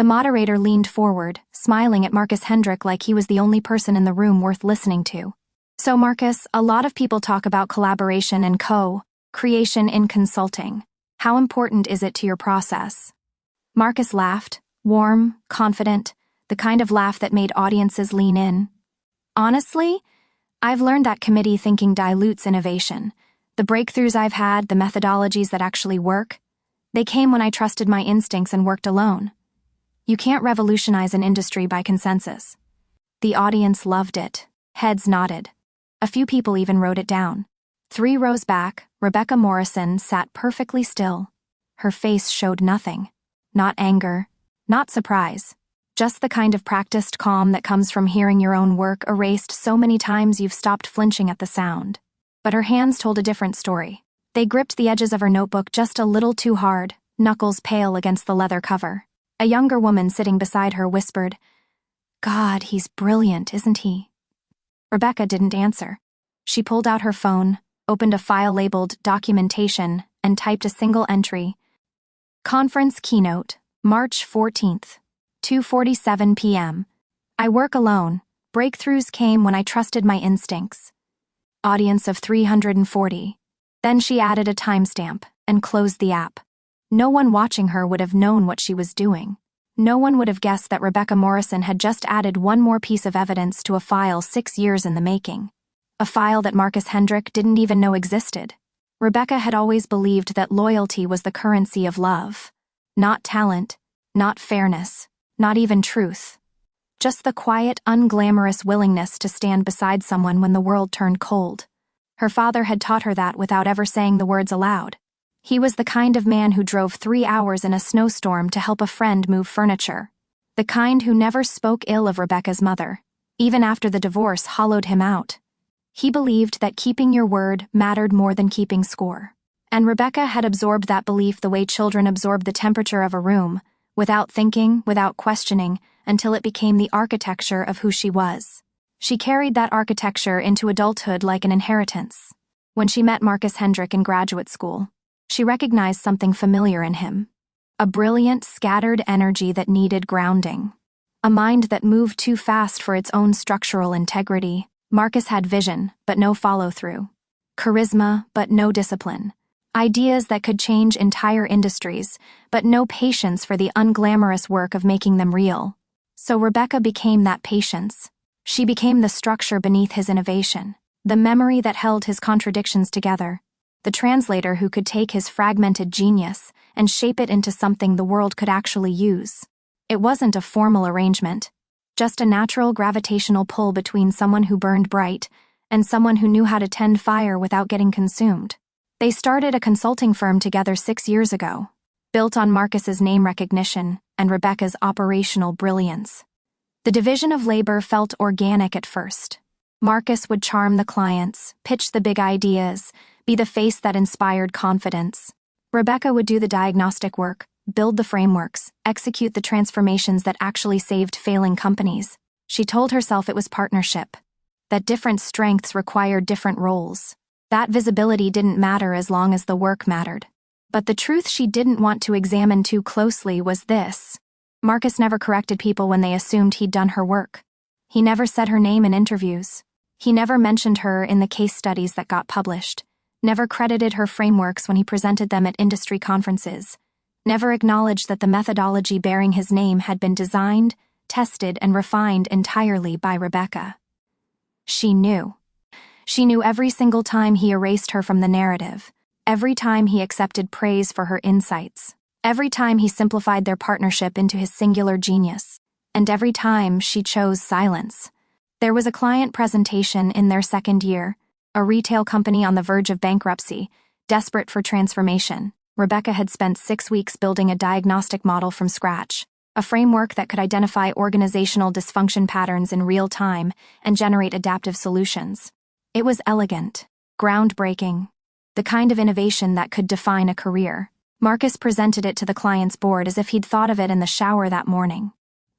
The moderator leaned forward, smiling at Marcus Hendrick like he was the only person in the room worth listening to. So Marcus, a lot of people talk about collaboration and co-creation in consulting. How important is it to your process? Marcus laughed, warm, confident, the kind of laugh that made audiences lean in. Honestly, I've learned that committee thinking dilutes innovation. The breakthroughs I've had, the methodologies that actually work, they came when I trusted my instincts and worked alone. You can't revolutionize an industry by consensus. The audience loved it. Heads nodded. A few people even wrote it down. 3 rows back, Rebecca Morrison sat perfectly still. Her face showed nothing. Not anger, not surprise. Just the kind of practiced calm that comes from hearing your own work erased so many times you've stopped flinching at the sound. But her hands told a different story. They gripped the edges of her notebook just a little too hard, knuckles pale against the leather cover. A younger woman sitting beside her whispered, "God, he's brilliant, isn't he?" Rebecca didn't answer. She pulled out her phone, opened a file labeled Documentation, and typed a single entry. Conference keynote, March 14th, 2:47 p.m. I work alone. Breakthroughs came when I trusted my instincts. Audience of 340. Then she added a timestamp and closed the app. No one watching her would have known what she was doing. No one would have guessed that Rebecca Morrison had just added one more piece of evidence to a file 6 years in the making. A file that Marcus Hendrick didn't even know existed. Rebecca had always believed that loyalty was the currency of love. Not talent, not fairness, not even truth. Just the quiet, unglamorous willingness to stand beside someone when the world turned cold. Her father had taught her that without ever saying the words aloud. He was the kind of man who drove 3 hours in a snowstorm to help a friend move furniture. The kind who never spoke ill of Rebecca's mother, even after the divorce hollowed him out. He believed that keeping your word mattered more than keeping score. And Rebecca had absorbed that belief the way children absorb the temperature of a room, without thinking, without questioning, until it became the architecture of who she was. She carried that architecture into adulthood like an inheritance. When she met Marcus Hendrick in graduate school, she recognized something familiar in him. A brilliant, scattered energy that needed grounding. A mind that moved too fast for its own structural integrity. Marcus had vision, but no follow-through. Charisma, but no discipline. Ideas that could change entire industries, but no patience for the unglamorous work of making them real. So Rebecca became that patience. She became the structure beneath his innovation, the memory that held his contradictions together, the translator who could take his fragmented genius and shape it into something the world could actually use. It wasn't a formal arrangement, just a natural gravitational pull between someone who burned bright and someone who knew how to tend fire without getting consumed. They started a consulting firm together 6 years ago, built on Marcus's name recognition and Rebecca's operational brilliance. The division of labor felt organic at first. Marcus would charm the clients, pitch the big ideas, be the face that inspired confidence. Rebecca would do the diagnostic work, build the frameworks, execute the transformations that actually saved failing companies. She told herself it was partnership, that different strengths required different roles. That visibility didn't matter as long as the work mattered. But the truth she didn't want to examine too closely was this. Marcus never corrected people when they assumed he'd done her work. He never said her name in interviews. He never mentioned her in the case studies that got published. Never credited her frameworks when he presented them at industry conferences. Never acknowledged that the methodology bearing his name had been designed, tested, and refined entirely by Rebecca. She knew. She knew every single time he erased her from the narrative, every time he accepted praise for her insights, every time he simplified their partnership into his singular genius, and every time she chose silence. There was a client presentation in their second year, a retail company on the verge of bankruptcy, desperate for transformation. Rebecca had spent 6 weeks building a diagnostic model from scratch, a framework that could identify organizational dysfunction patterns in real time and generate adaptive solutions. It was elegant, groundbreaking, the kind of innovation that could define a career. Marcus presented it to the client's board as if he'd thought of it in the shower that morning.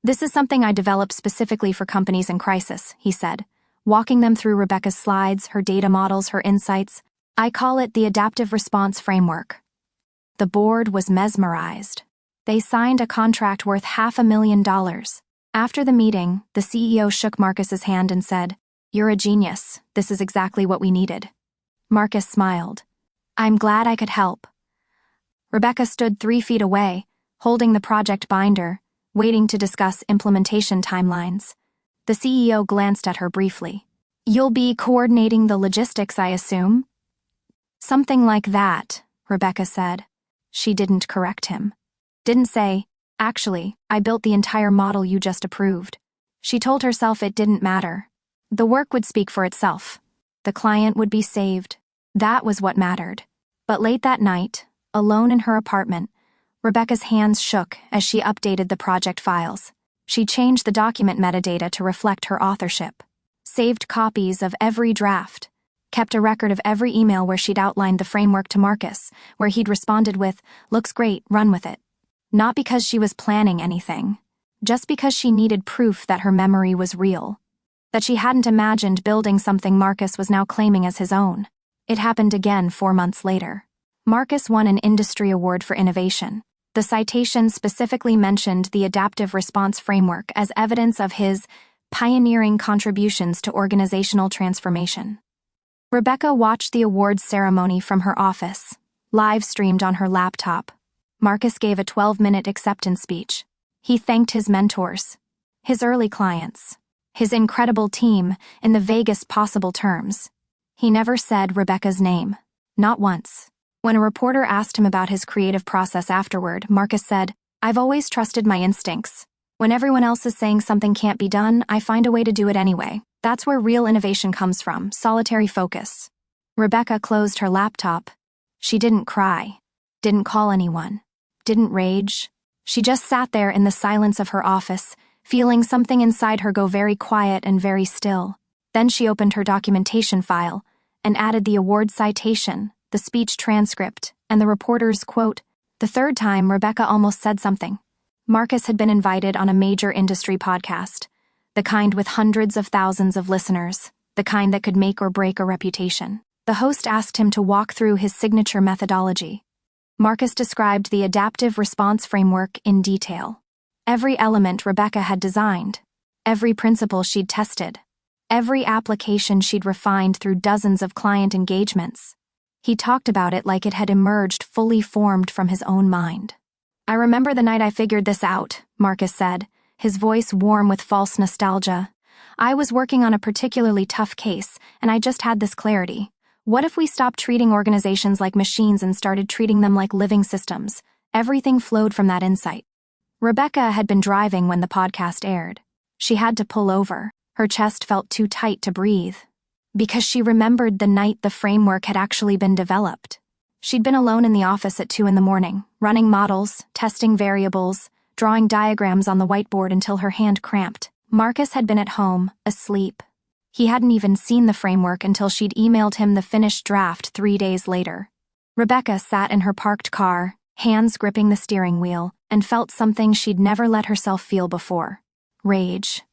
"This is something I developed specifically for companies in crisis," he said, walking them through Rebecca's slides, her data models, her insights. "I call it the Adaptive Response Framework." The board was mesmerized. They signed a contract worth $500,000. After the meeting, the CEO shook Marcus's hand and said, "You're a genius. This is exactly what we needed." Marcus smiled. "I'm glad I could help." Rebecca stood 3 feet away, holding the project binder, waiting to discuss implementation timelines. The CEO glanced at her briefly. "You'll be coordinating the logistics, I assume?" "Something like that," Rebecca said. She didn't correct him. Didn't say, "Actually, I built the entire model you just approved." She told herself it didn't matter. The work would speak for itself. The client would be saved. That was what mattered. But late that night, alone in her apartment, Rebecca's hands shook as she updated the project files. She changed the document metadata to reflect her authorship, saved copies of every draft, kept a record of every email where she'd outlined the framework to Marcus, where he'd responded with, "Looks great, run with it." Not because she was planning anything, just because she needed proof that her memory was real, that she hadn't imagined building something Marcus was now claiming as his own. It happened again 4 months later. Marcus won an industry award for innovation. The citation specifically mentioned the adaptive response framework as evidence of his pioneering contributions to organizational transformation. Rebecca watched the awards ceremony from her office, live-streamed on her laptop. Marcus gave a 12-minute acceptance speech. He thanked his mentors, his early clients, his incredible team in the vaguest possible terms. He never said Rebecca's name, not once. When a reporter asked him about his creative process afterward, Marcus said, "I've always trusted my instincts. When everyone else is saying something can't be done, I find a way to do it anyway. That's where real innovation comes from, solitary focus." Rebecca closed her laptop. She didn't cry, didn't call anyone, didn't rage. She just sat there in the silence of her office, feeling something inside her go very quiet and very still. Then she opened her documentation file and added the award citation, the speech transcript, and the reporter's quote. The third time, Rebecca almost said something. Marcus had been invited on a major industry podcast, the kind with hundreds of thousands of listeners, the kind that could make or break a reputation. The host asked him to walk through his signature methodology. Marcus described the adaptive response framework in detail. Every element Rebecca had designed, every principle she'd tested, every application she'd refined through dozens of client engagements. He talked about it like it had emerged fully formed from his own mind. "I remember the night I figured this out," Marcus said, his voice warm with false nostalgia. "I was working on a particularly tough case, and I just had this clarity. What if we stopped treating organizations like machines and started treating them like living systems?" Everything flowed from that insight. Rebecca had been driving when the podcast aired. She had to pull over. Her chest felt too tight to breathe, because she remembered the night the framework had actually been developed. She'd been alone in the office at 2 a.m, running models, testing variables, drawing diagrams on the whiteboard until her hand cramped. Marcus had been at home, asleep. He hadn't even seen the framework until she'd emailed him the finished draft 3 days later. Rebecca sat in her parked car, hands gripping the steering wheel, and felt something she'd never let herself feel before. Rage.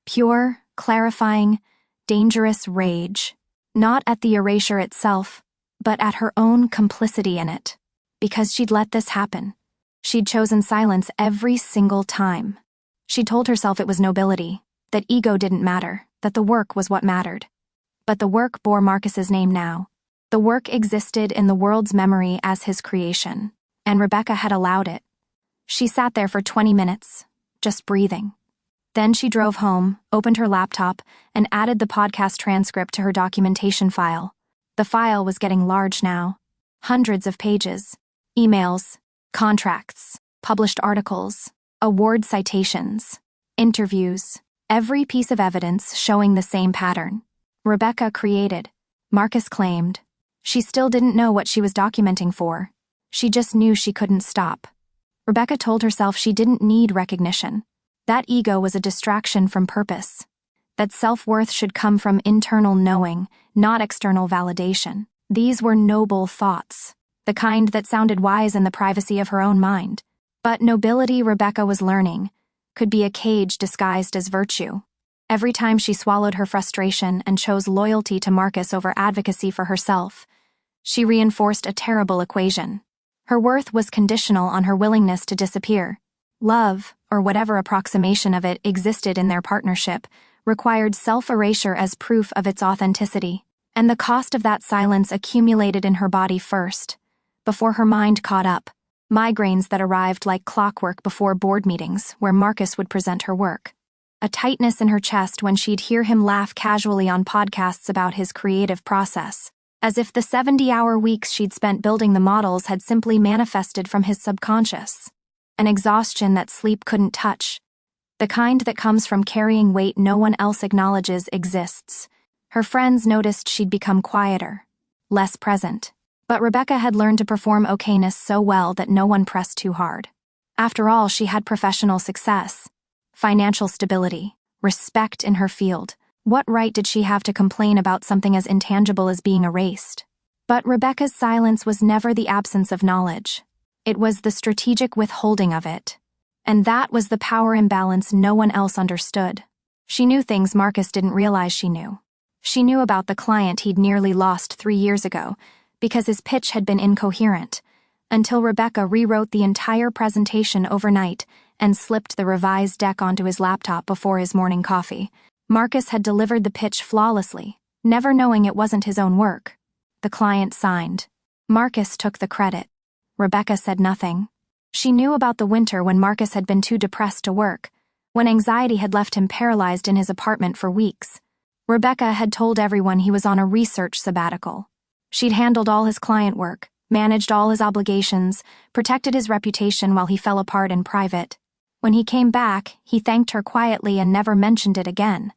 Pure, clarifying, dangerous rage. Not at the erasure itself, but at her own complicity in it. Because she'd let this happen. She'd chosen silence every single time. She told herself it was nobility, that ego didn't matter, that the work was what mattered. But the work bore Marcus's name now. The work existed in the world's memory as his creation, and Rebecca had allowed it. She sat there for 20 minutes, just breathing. Then she drove home, opened her laptop, and added the podcast transcript to her documentation file. The file was getting large now. Hundreds of pages. Emails, contracts, published articles, award citations, interviews, every piece of evidence showing the same pattern. Rebecca created. Marcus claimed. She still didn't know what she was documenting for. She just knew she couldn't stop. Rebecca told herself she didn't need recognition. That ego was a distraction from purpose. That self-worth should come from internal knowing, not external validation. These were noble thoughts, the kind that sounded wise in the privacy of her own mind. But nobility, Rebecca was learning, could be a cage disguised as virtue. Every time she swallowed her frustration and chose loyalty to Marcus over advocacy for herself, she reinforced a terrible equation. Her worth was conditional on her willingness to disappear. Love, or whatever approximation of it existed in their partnership, required self-erasure as proof of its authenticity, and the cost of that silence accumulated in her body first, before her mind caught up. Migraines that arrived like clockwork before board meetings where Marcus would present her work. A tightness in her chest when she'd hear him laugh casually on podcasts about his creative process, as if the 70-hour weeks she'd spent building the models had simply manifested from his subconscious. An exhaustion that sleep couldn't touch, the kind that comes from carrying weight no one else acknowledges exists. Her friends noticed she'd become quieter, less present. But Rebecca had learned to perform okayness so well that no one pressed too hard. After all, she had professional success, financial stability, respect in her field. What right did she have to complain about something as intangible as being erased? But Rebecca's silence was never the absence of knowledge. It was the strategic withholding of it. And that was the power imbalance no one else understood. She knew things Marcus didn't realize she knew. She knew about the client he'd nearly lost 3 years ago, because his pitch had been incoherent, until Rebecca rewrote the entire presentation overnight and slipped the revised deck onto his laptop before his morning coffee. Marcus had delivered the pitch flawlessly, never knowing it wasn't his own work. The client signed. Marcus took the credit. Rebecca said nothing. She knew about the winter when Marcus had been too depressed to work, when anxiety had left him paralyzed in his apartment for weeks. Rebecca had told everyone he was on a research sabbatical. She'd handled all his client work, managed all his obligations, protected his reputation while he fell apart in private. When he came back, he thanked her quietly and never mentioned it again.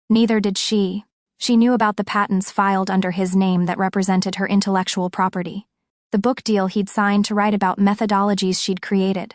Neither did she. She knew about the patents filed under his name that represented her intellectual property, the book deal he'd signed to write about methodologies she'd created,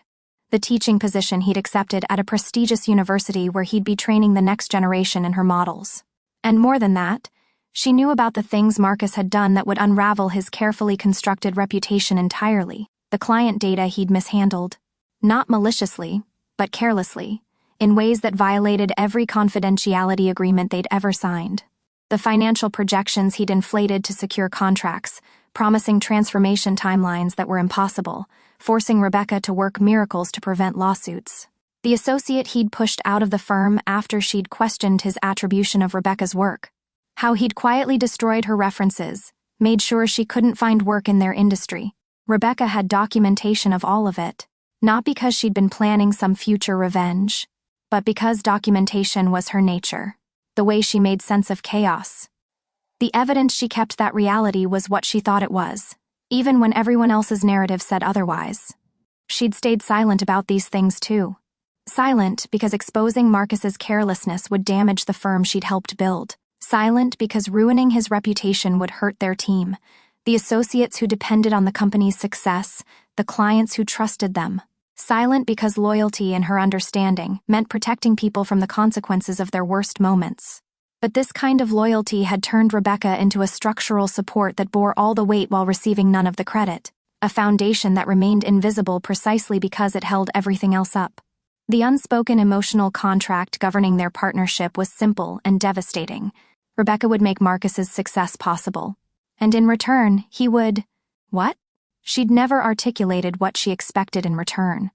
the teaching position he'd accepted at a prestigious university where he'd be training the next generation in her models. And more than that, she knew about the things Marcus had done that would unravel his carefully constructed reputation entirely, the client data he'd mishandled, not maliciously, but carelessly, in ways that violated every confidentiality agreement they'd ever signed. The financial projections he'd inflated to secure contracts, promising transformation timelines that were impossible, forcing Rebecca to work miracles to prevent lawsuits. The associate he'd pushed out of the firm after she'd questioned his attribution of Rebecca's work. How he'd quietly destroyed her references, made sure she couldn't find work in their industry. Rebecca had documentation of all of it, not because she'd been planning some future revenge, but because documentation was her nature, the way she made sense of chaos. The evidence she kept that reality was what she thought it was, even when everyone else's narrative said otherwise. She'd stayed silent about these things too. Silent because exposing Marcus's carelessness would damage the firm she'd helped build. Silent because ruining his reputation would hurt their team, the associates who depended on the company's success, the clients who trusted them. Silent because loyalty in her understanding meant protecting people from the consequences of their worst moments. But this kind of loyalty had turned Rebecca into a structural support that bore all the weight while receiving none of the credit, a foundation that remained invisible precisely because it held everything else up. The unspoken emotional contract governing their partnership was simple and devastating. Rebecca would make Marcus's success possible, and in return, he would... What? She'd never articulated what she expected in return,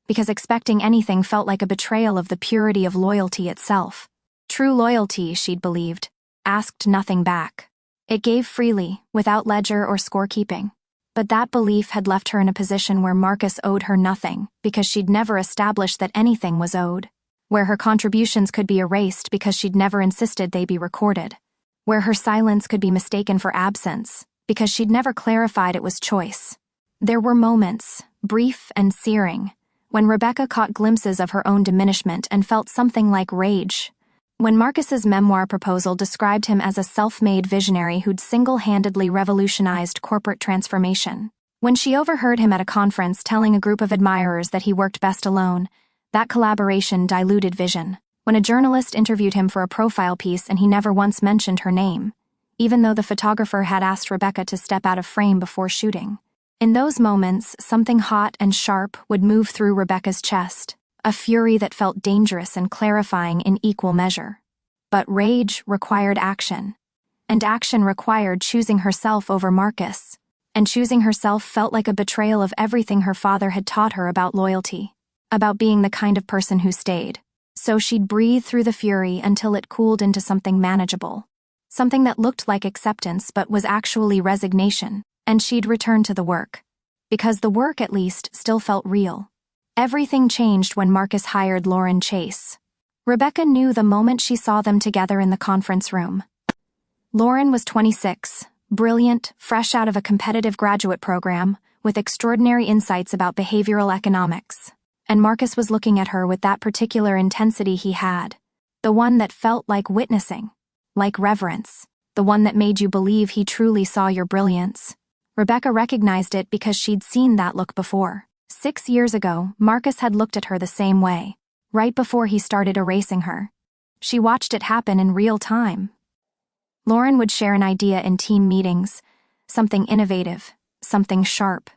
because expecting anything felt like a betrayal of the purity of loyalty itself. True loyalty, she'd believed, asked nothing back. It gave freely, without ledger or scorekeeping. But that belief had left her in a position where Marcus owed her nothing because she'd never established that anything was owed, where her contributions could be erased because she'd never insisted they be recorded, where her silence could be mistaken for absence because she'd never clarified it was choice. There were moments, brief and searing, when Rebecca caught glimpses of her own diminishment and felt something like rage. When Marcus's memoir proposal described him as a self-made visionary who'd single-handedly revolutionized corporate transformation. When she overheard him at a conference telling a group of admirers that he worked best alone, that collaboration diluted vision. When a journalist interviewed him for a profile piece and he never once mentioned her name, even though the photographer had asked Rebecca to step out of frame before shooting. In those moments, something hot and sharp would move through Rebecca's chest, a fury that felt dangerous and clarifying in equal measure. But rage required action, and action required choosing herself over Marcus. and choosing herself felt like a betrayal of everything her father had taught her about loyalty, about being the kind of person who stayed. So she'd breathe through the fury until it cooled into something manageable, something that looked like acceptance but was actually resignation, and she'd return to the work. Because the work, at least, still felt real. Everything changed when Marcus hired Lauren Chase. Rebecca knew the moment she saw them together in the conference room. Lauren was 26, brilliant, fresh out of a competitive graduate program, with extraordinary insights about behavioral economics. And Marcus was looking at her with that particular intensity he had, the one that felt like witnessing, like reverence, the one that made you believe he truly saw your brilliance. Rebecca recognized it because she'd seen that look before. 6 years ago, Marcus had looked at her the same way, right before he started erasing her. She watched it happen in real time. Lauren would share an idea in team meetings, something innovative, something sharp.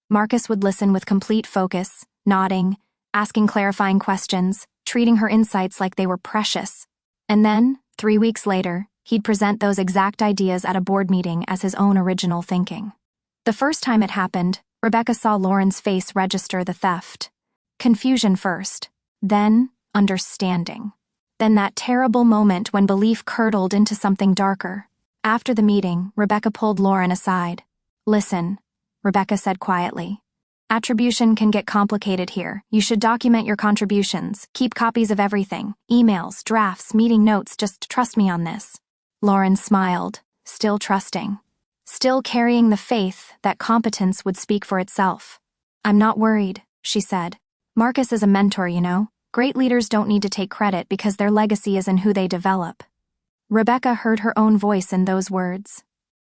Marcus would listen with complete focus, nodding, asking clarifying questions, treating her insights like they were precious. And then, 3 weeks later, he'd present those exact ideas at a board meeting as his own original thinking. The first time it happened, Rebecca saw Lauren's face register the theft. Confusion first, then understanding. Then that terrible moment when belief curdled into something darker. After the meeting, Rebecca pulled Lauren aside. "Listen," Rebecca said quietly. "Attribution can get complicated here. You should document your contributions, keep copies of everything, emails, drafts, meeting notes, just trust me on this." Lauren smiled, still trusting. Still carrying the faith that competence would speak for itself. "I'm not worried," she said. "Marcus is a mentor, you know. Great leaders don't need to take credit because their legacy is in who they develop." Rebecca heard her own voice in those words.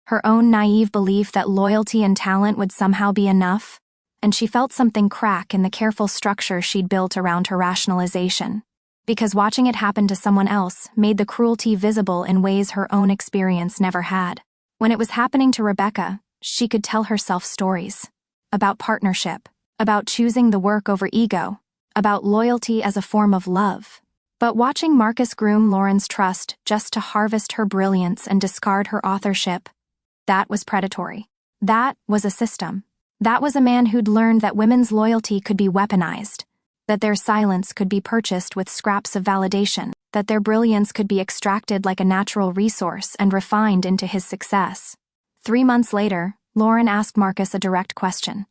Her own naive belief that loyalty and talent would somehow be enough, and she felt something crack in the careful structure she'd built around her rationalization. Because watching it happen to someone else made the cruelty visible in ways her own experience never had. When it was happening to Rebecca, she could tell herself stories. About partnership, about choosing the work over ego, about loyalty as a form of love. But watching Marcus groom Lauren's trust just to harvest her brilliance and discard her authorship, that was predatory. That was a system. That was a man who'd learned that women's loyalty could be weaponized, that their silence could be purchased with scraps of validation, that their brilliance could be extracted like a natural resource and refined into his success. 3 months later, Lauren asked Marcus a direct question.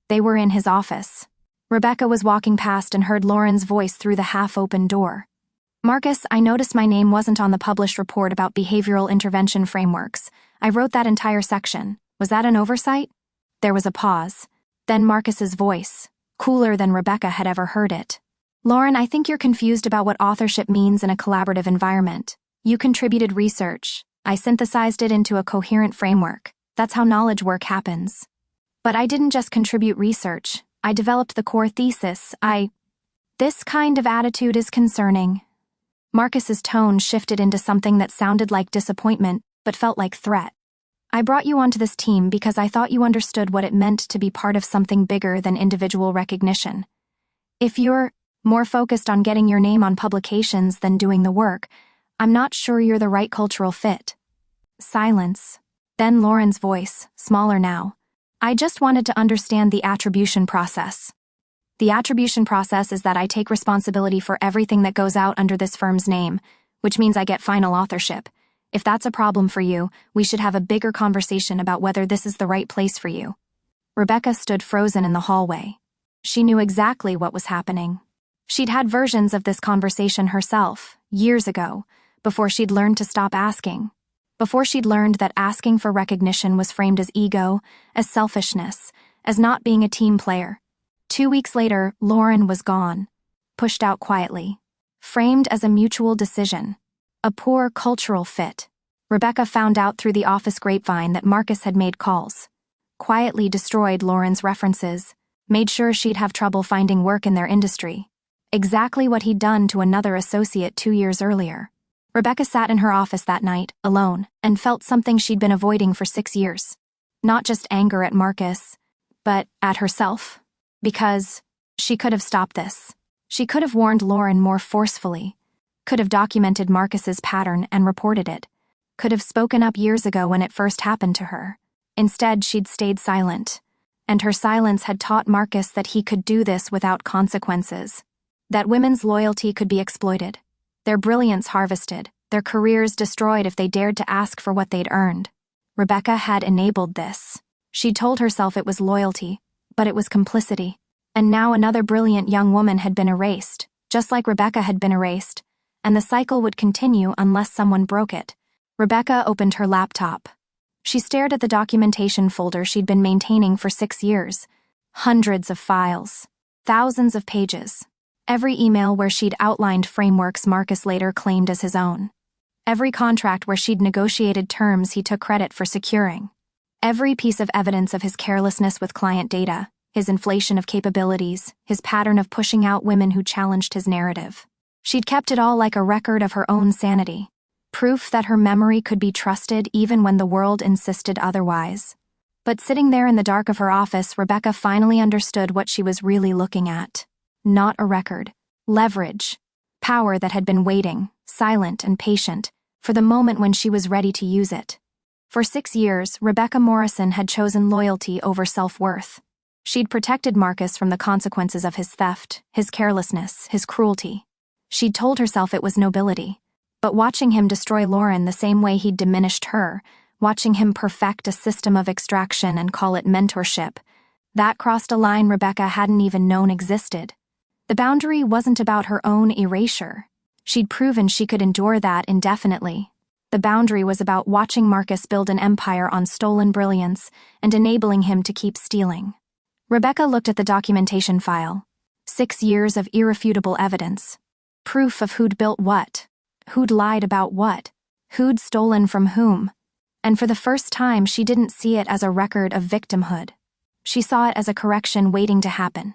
They were in his office. Rebecca was walking past and heard Lauren's voice through the half-open door. "Marcus, I noticed my name wasn't on the published report about behavioral intervention frameworks. I wrote that entire section. Was that an oversight?" There was a pause. Then Marcus's voice, cooler than Rebecca had ever heard it. "Lauren, I think you're confused about what authorship means in a collaborative environment. You contributed research. I synthesized it into a coherent framework. That's how knowledge work happens. But I didn't just contribute research. I developed the core thesis. This kind of attitude is concerning." Marcus's tone shifted into something that sounded like disappointment, but felt like threat. "I brought you onto this team because I thought you understood what it meant to be part of something bigger than individual recognition. If you're more focused on getting your name on publications than doing the work, I'm not sure you're the right cultural fit." Silence. Then Lauren's voice, smaller now. "I just wanted to understand the attribution process. The attribution process is that I take responsibility for everything that goes out under this firm's name, which means I get final authorship. If that's a problem for you, we should have a bigger conversation about whether this is the right place for you." Rebecca stood frozen in the hallway. She knew exactly what was happening. She'd had versions of this conversation herself, years ago, before she'd learned to stop asking. Before she'd learned that asking for recognition was framed as ego, as selfishness, as not being a team player. 2 weeks later, Lauren was gone, pushed out quietly, framed as a mutual decision, a poor cultural fit. Rebecca found out through the office grapevine that Marcus had made calls, quietly destroyed Lauren's references, made sure she'd have trouble finding work in their industry. Exactly what he'd done to another associate 2 years earlier. Rebecca sat in her office that night, alone, and felt something she'd been avoiding for 6 years. Not just anger at Marcus, but at herself. Because she could have stopped this. She could have warned Lauren more forcefully. Could have documented Marcus's pattern and reported it. Could have spoken up years ago when it first happened to her. Instead, she'd stayed silent. And her silence had taught Marcus that he could do this without consequences. That women's loyalty could be exploited, their brilliance harvested, their careers destroyed if they dared to ask for what they'd earned. Rebecca had enabled this. She'd told herself it was loyalty, but it was complicity. And now another brilliant young woman had been erased, just like Rebecca had been erased, and the cycle would continue unless someone broke it. Rebecca opened her laptop. She stared at the documentation folder she'd been maintaining for 6 years. Hundreds of files. Thousands of pages. Every email where she'd outlined frameworks Marcus later claimed as his own. Every contract where she'd negotiated terms he took credit for securing. Every piece of evidence of his carelessness with client data, his inflation of capabilities, his pattern of pushing out women who challenged his narrative. She'd kept it all like a record of her own sanity. Proof that her memory could be trusted even when the world insisted otherwise. But sitting there in the dark of her office, Rebecca finally understood what she was really looking at. Not a record. Leverage. Power that had been waiting, silent and patient, for the moment when she was ready to use it. For 6 years, Rebecca Morrison had chosen loyalty over self-worth. She'd protected Marcus from the consequences of his theft, his carelessness, his cruelty. She'd told herself it was nobility. But watching him destroy Lauren the same way he'd diminished her, watching him perfect a system of extraction and call it mentorship, that crossed a line Rebecca hadn't even known existed. The boundary wasn't about her own erasure. She'd proven she could endure that indefinitely. The boundary was about watching Marcus build an empire on stolen brilliance and enabling him to keep stealing. Rebecca looked at the documentation file. 6 years of irrefutable evidence. Proof of who'd built what. Who'd lied about what? Who'd stolen from whom? And for the first time, she didn't see it as a record of victimhood. She saw it as a correction waiting to happen.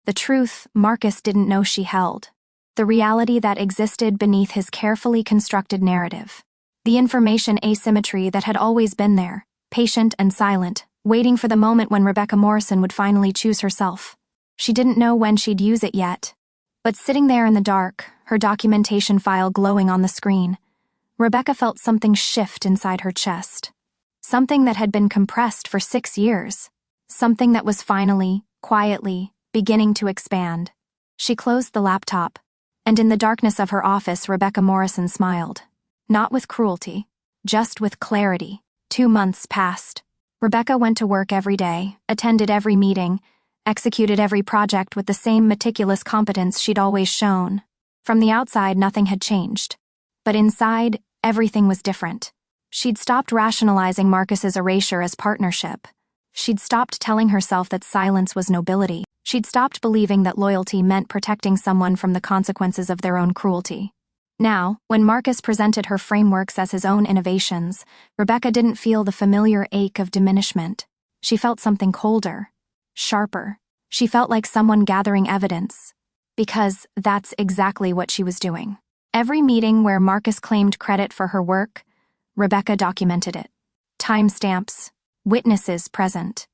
The truth Marcus didn't know she held. The reality that existed beneath his carefully constructed narrative. The information asymmetry that had always been there, patient and silent, waiting for the moment when Rebecca Morrison would finally choose herself. She didn't know when she'd use it yet. But sitting there in the dark, her documentation file glowing on the screen, Rebecca felt something shift inside her chest. Something that had been compressed for 6 years. Something that was finally, quietly, beginning to expand. She closed the laptop, and in the darkness of her office, Rebecca Morrison smiled. Not with cruelty, just with clarity. 2 months passed. Rebecca went to work every day, attended every meeting, executed every project with the same meticulous competence she'd always shown. From the outside, nothing had changed. But inside, everything was different. She'd stopped rationalizing Marcus's erasure as partnership. She'd stopped telling herself that silence was nobility. She'd stopped believing that loyalty meant protecting someone from the consequences of their own cruelty. Now, when Marcus presented her frameworks as his own innovations, Rebecca didn't feel the familiar ache of diminishment. She felt something colder. Sharper. She felt like someone gathering evidence. Because that's exactly what she was doing. Every meeting where Marcus claimed credit for her work, Rebecca documented it. Timestamps. Witnesses present.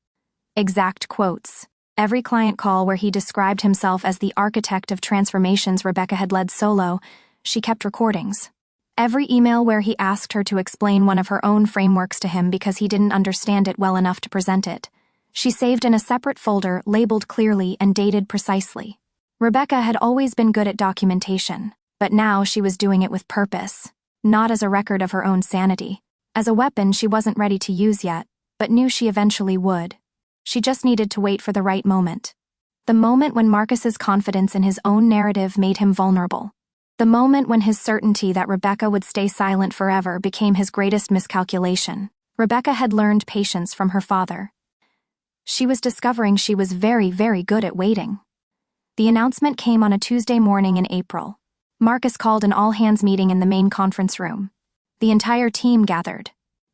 Exact quotes. Every client call where he described himself as the architect of transformations Rebecca had led solo, she kept recordings. Every email where he asked her to explain one of her own frameworks to him because he didn't understand it well enough to present it, she saved in a separate folder labeled clearly and dated precisely. Rebecca had always been good at documentation, but now she was doing it with purpose, not as a record of her own sanity. As a weapon she wasn't ready to use yet, but knew she eventually would. She just needed to wait for the right moment. The moment when Marcus's confidence in his own narrative made him vulnerable. The moment when his certainty that Rebecca would stay silent forever became his greatest miscalculation. Rebecca had learned patience from her father. She was discovering she was very, very good at waiting. The announcement came on a Tuesday morning in April. Marcus called an all-hands meeting in the main conference room. The entire team gathered.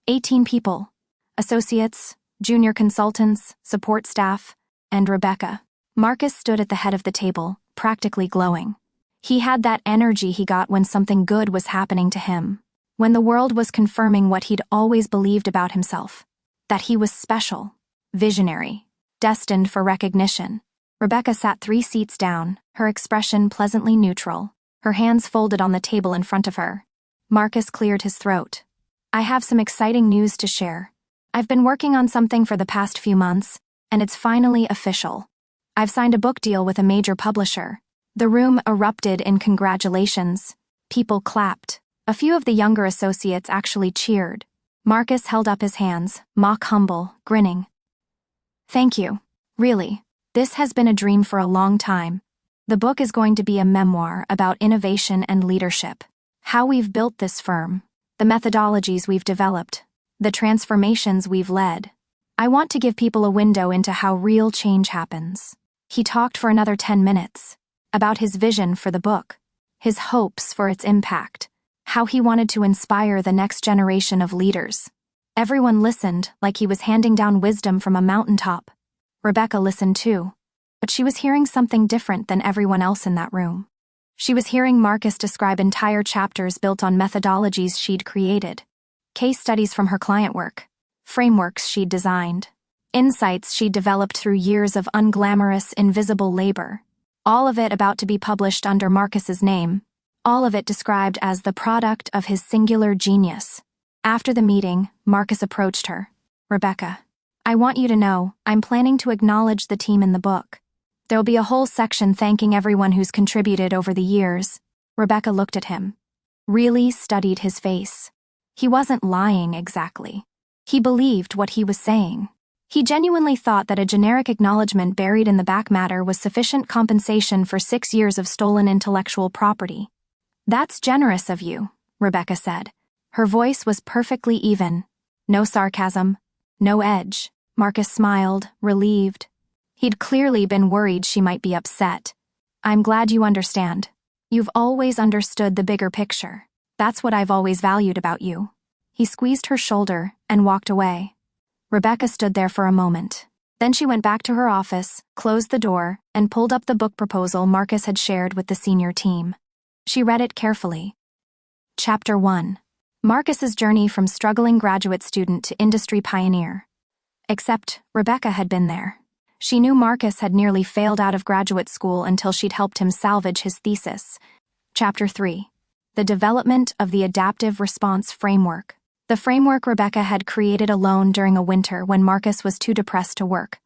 18 people. Associates, junior consultants, support staff, and Rebecca. Marcus stood at the head of the table, practically glowing. He had that energy he got when something good was happening to him. When the world was confirming what he'd always believed about himself. That he was special. Visionary, destined for recognition. Rebecca sat 3 seats down, her expression pleasantly neutral, her hands folded on the table in front of her. Marcus cleared his throat. "I have some exciting news to share. I've been working on something for the past few months, and it's finally official. I've signed a book deal with a major publisher. The room erupted in congratulations. People clapped. A few of the younger associates actually cheered. Marcus held up his hands, mock humble, grinning. Thank you. Really. This has been a dream for a long time. The book is going to be a memoir about innovation and leadership. How we've built this firm. The methodologies we've developed. The transformations we've led. I want to give people a window into how real change happens. He talked for another 10 minutes. About his vision for the book. His hopes for its impact. How he wanted to inspire the next generation of leaders. Everyone listened like he was handing down wisdom from a mountaintop. Rebecca listened too. But she was hearing something different than everyone else in that room. She was hearing Marcus describe entire chapters built on methodologies she'd created. Case studies from her client work. Frameworks she'd designed. Insights she'd developed through years of unglamorous, invisible labor. All of it about to be published under Marcus's name. All of it described as the product of his singular genius. After the meeting, Marcus approached her. Rebecca, I want you to know, I'm planning to acknowledge the team in the book. There'll be a whole section thanking everyone who's contributed over the years. Rebecca looked at him. Really studied his face. He wasn't lying exactly. He believed what he was saying. He genuinely thought that a generic acknowledgement buried in the back matter was sufficient compensation for 6 years of stolen intellectual property. That's generous of you, Rebecca said. Her voice was perfectly even. No sarcasm. No edge. Marcus smiled, relieved. He'd clearly been worried she might be upset. I'm glad you understand. You've always understood the bigger picture. That's what I've always valued about you. He squeezed her shoulder and walked away. Rebecca stood there for a moment. Then she went back to her office, closed the door, and pulled up the book proposal Marcus had shared with the senior team. She read it carefully. Chapter 1. Marcus's journey from struggling graduate student to industry pioneer. Except, Rebecca had been there. She knew Marcus had nearly failed out of graduate school until she'd helped him salvage his thesis. Chapter 3. The development of the adaptive response framework. The framework Rebecca had created alone during a winter when Marcus was too depressed to work.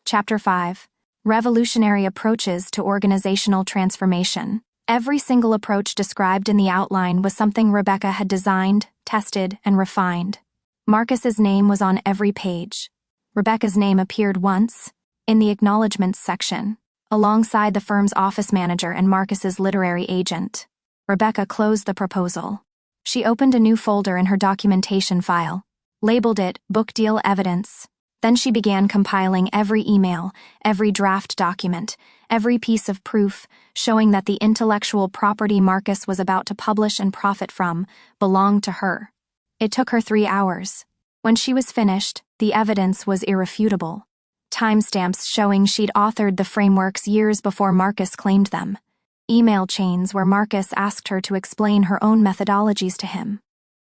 Chapter 5. Revolutionary approaches to organizational transformation. Every single approach described in the outline was something Rebecca had designed, tested, and refined. Marcus's name was on every page. Rebecca's name appeared once, in the acknowledgments section, alongside the firm's office manager and Marcus's literary agent. Rebecca closed the proposal. She opened a new folder in her documentation file, labeled it Book Deal Evidence. Then she began compiling every email, every draft document, every piece of proof, showing that the intellectual property Marcus was about to publish and profit from belonged to her. It took her 3 hours. When she was finished, the evidence was irrefutable. Timestamps showing she'd authored the frameworks years before Marcus claimed them. Email chains where Marcus asked her to explain her own methodologies to him.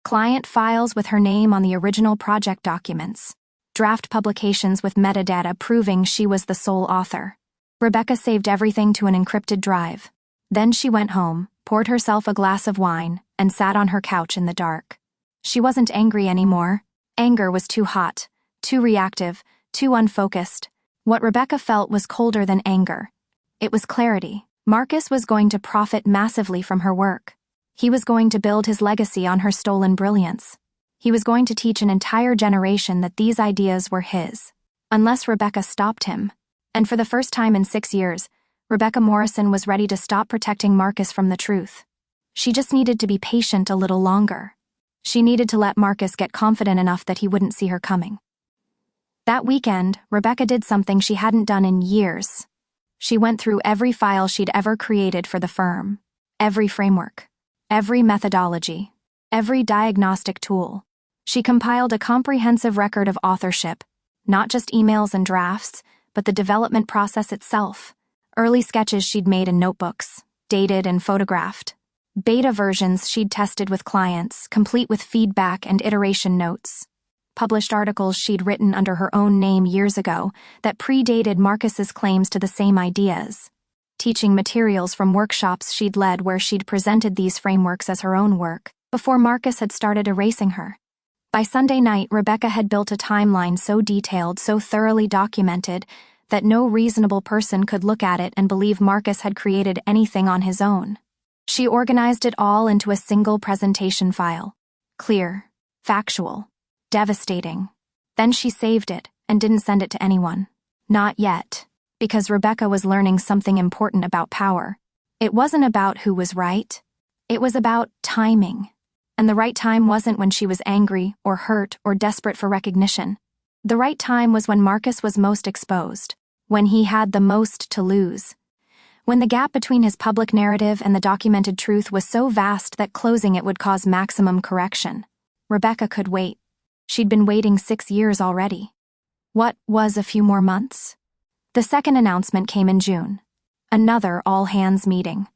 Client files with her name on the original project documents. Draft publications with metadata proving she was the sole author. Rebecca saved everything to an encrypted drive. Then she went home, poured herself a glass of wine, and sat on her couch in the dark. She wasn't angry anymore. Anger was too hot, too reactive, too unfocused. What Rebecca felt was colder than anger. It was clarity. Marcus was going to profit massively from her work. He was going to build his legacy on her stolen brilliance. He was going to teach an entire generation that these ideas were his. Unless Rebecca stopped him. And for the first time in 6 years, Rebecca Morrison was ready to stop protecting Marcus from the truth. She just needed to be patient a little longer. She needed to let Marcus get confident enough that he wouldn't see her coming. That weekend, Rebecca did something she hadn't done in years. She went through every file she'd ever created for the firm. Every framework. Every methodology. Every diagnostic tool. She compiled a comprehensive record of authorship, not just emails and drafts, but the development process itself. Early sketches she'd made in notebooks, dated and photographed. Beta versions she'd tested with clients, complete with feedback and iteration notes. Published articles she'd written under her own name years ago that predated Marcus's claims to the same ideas. Teaching materials from workshops she'd led where she'd presented these frameworks as her own work, before Marcus had started erasing her. By Sunday night, Rebecca had built a timeline so detailed, so thoroughly documented, that no reasonable person could look at it and believe Marcus had created anything on his own. She organized it all into a single presentation file. Clear, factual, devastating. Then she saved it and didn't send it to anyone. Not yet, because Rebecca was learning something important about power. It wasn't about who was right. It was about timing. And the right time wasn't when she was angry or hurt or desperate for recognition. The right time was when Marcus was most exposed, when he had the most to lose. When the gap between his public narrative and the documented truth was so vast that closing it would cause maximum correction. Rebecca could wait. She'd been waiting 6 years already. What was a few more months? The second announcement came in June. Another all-hands meeting.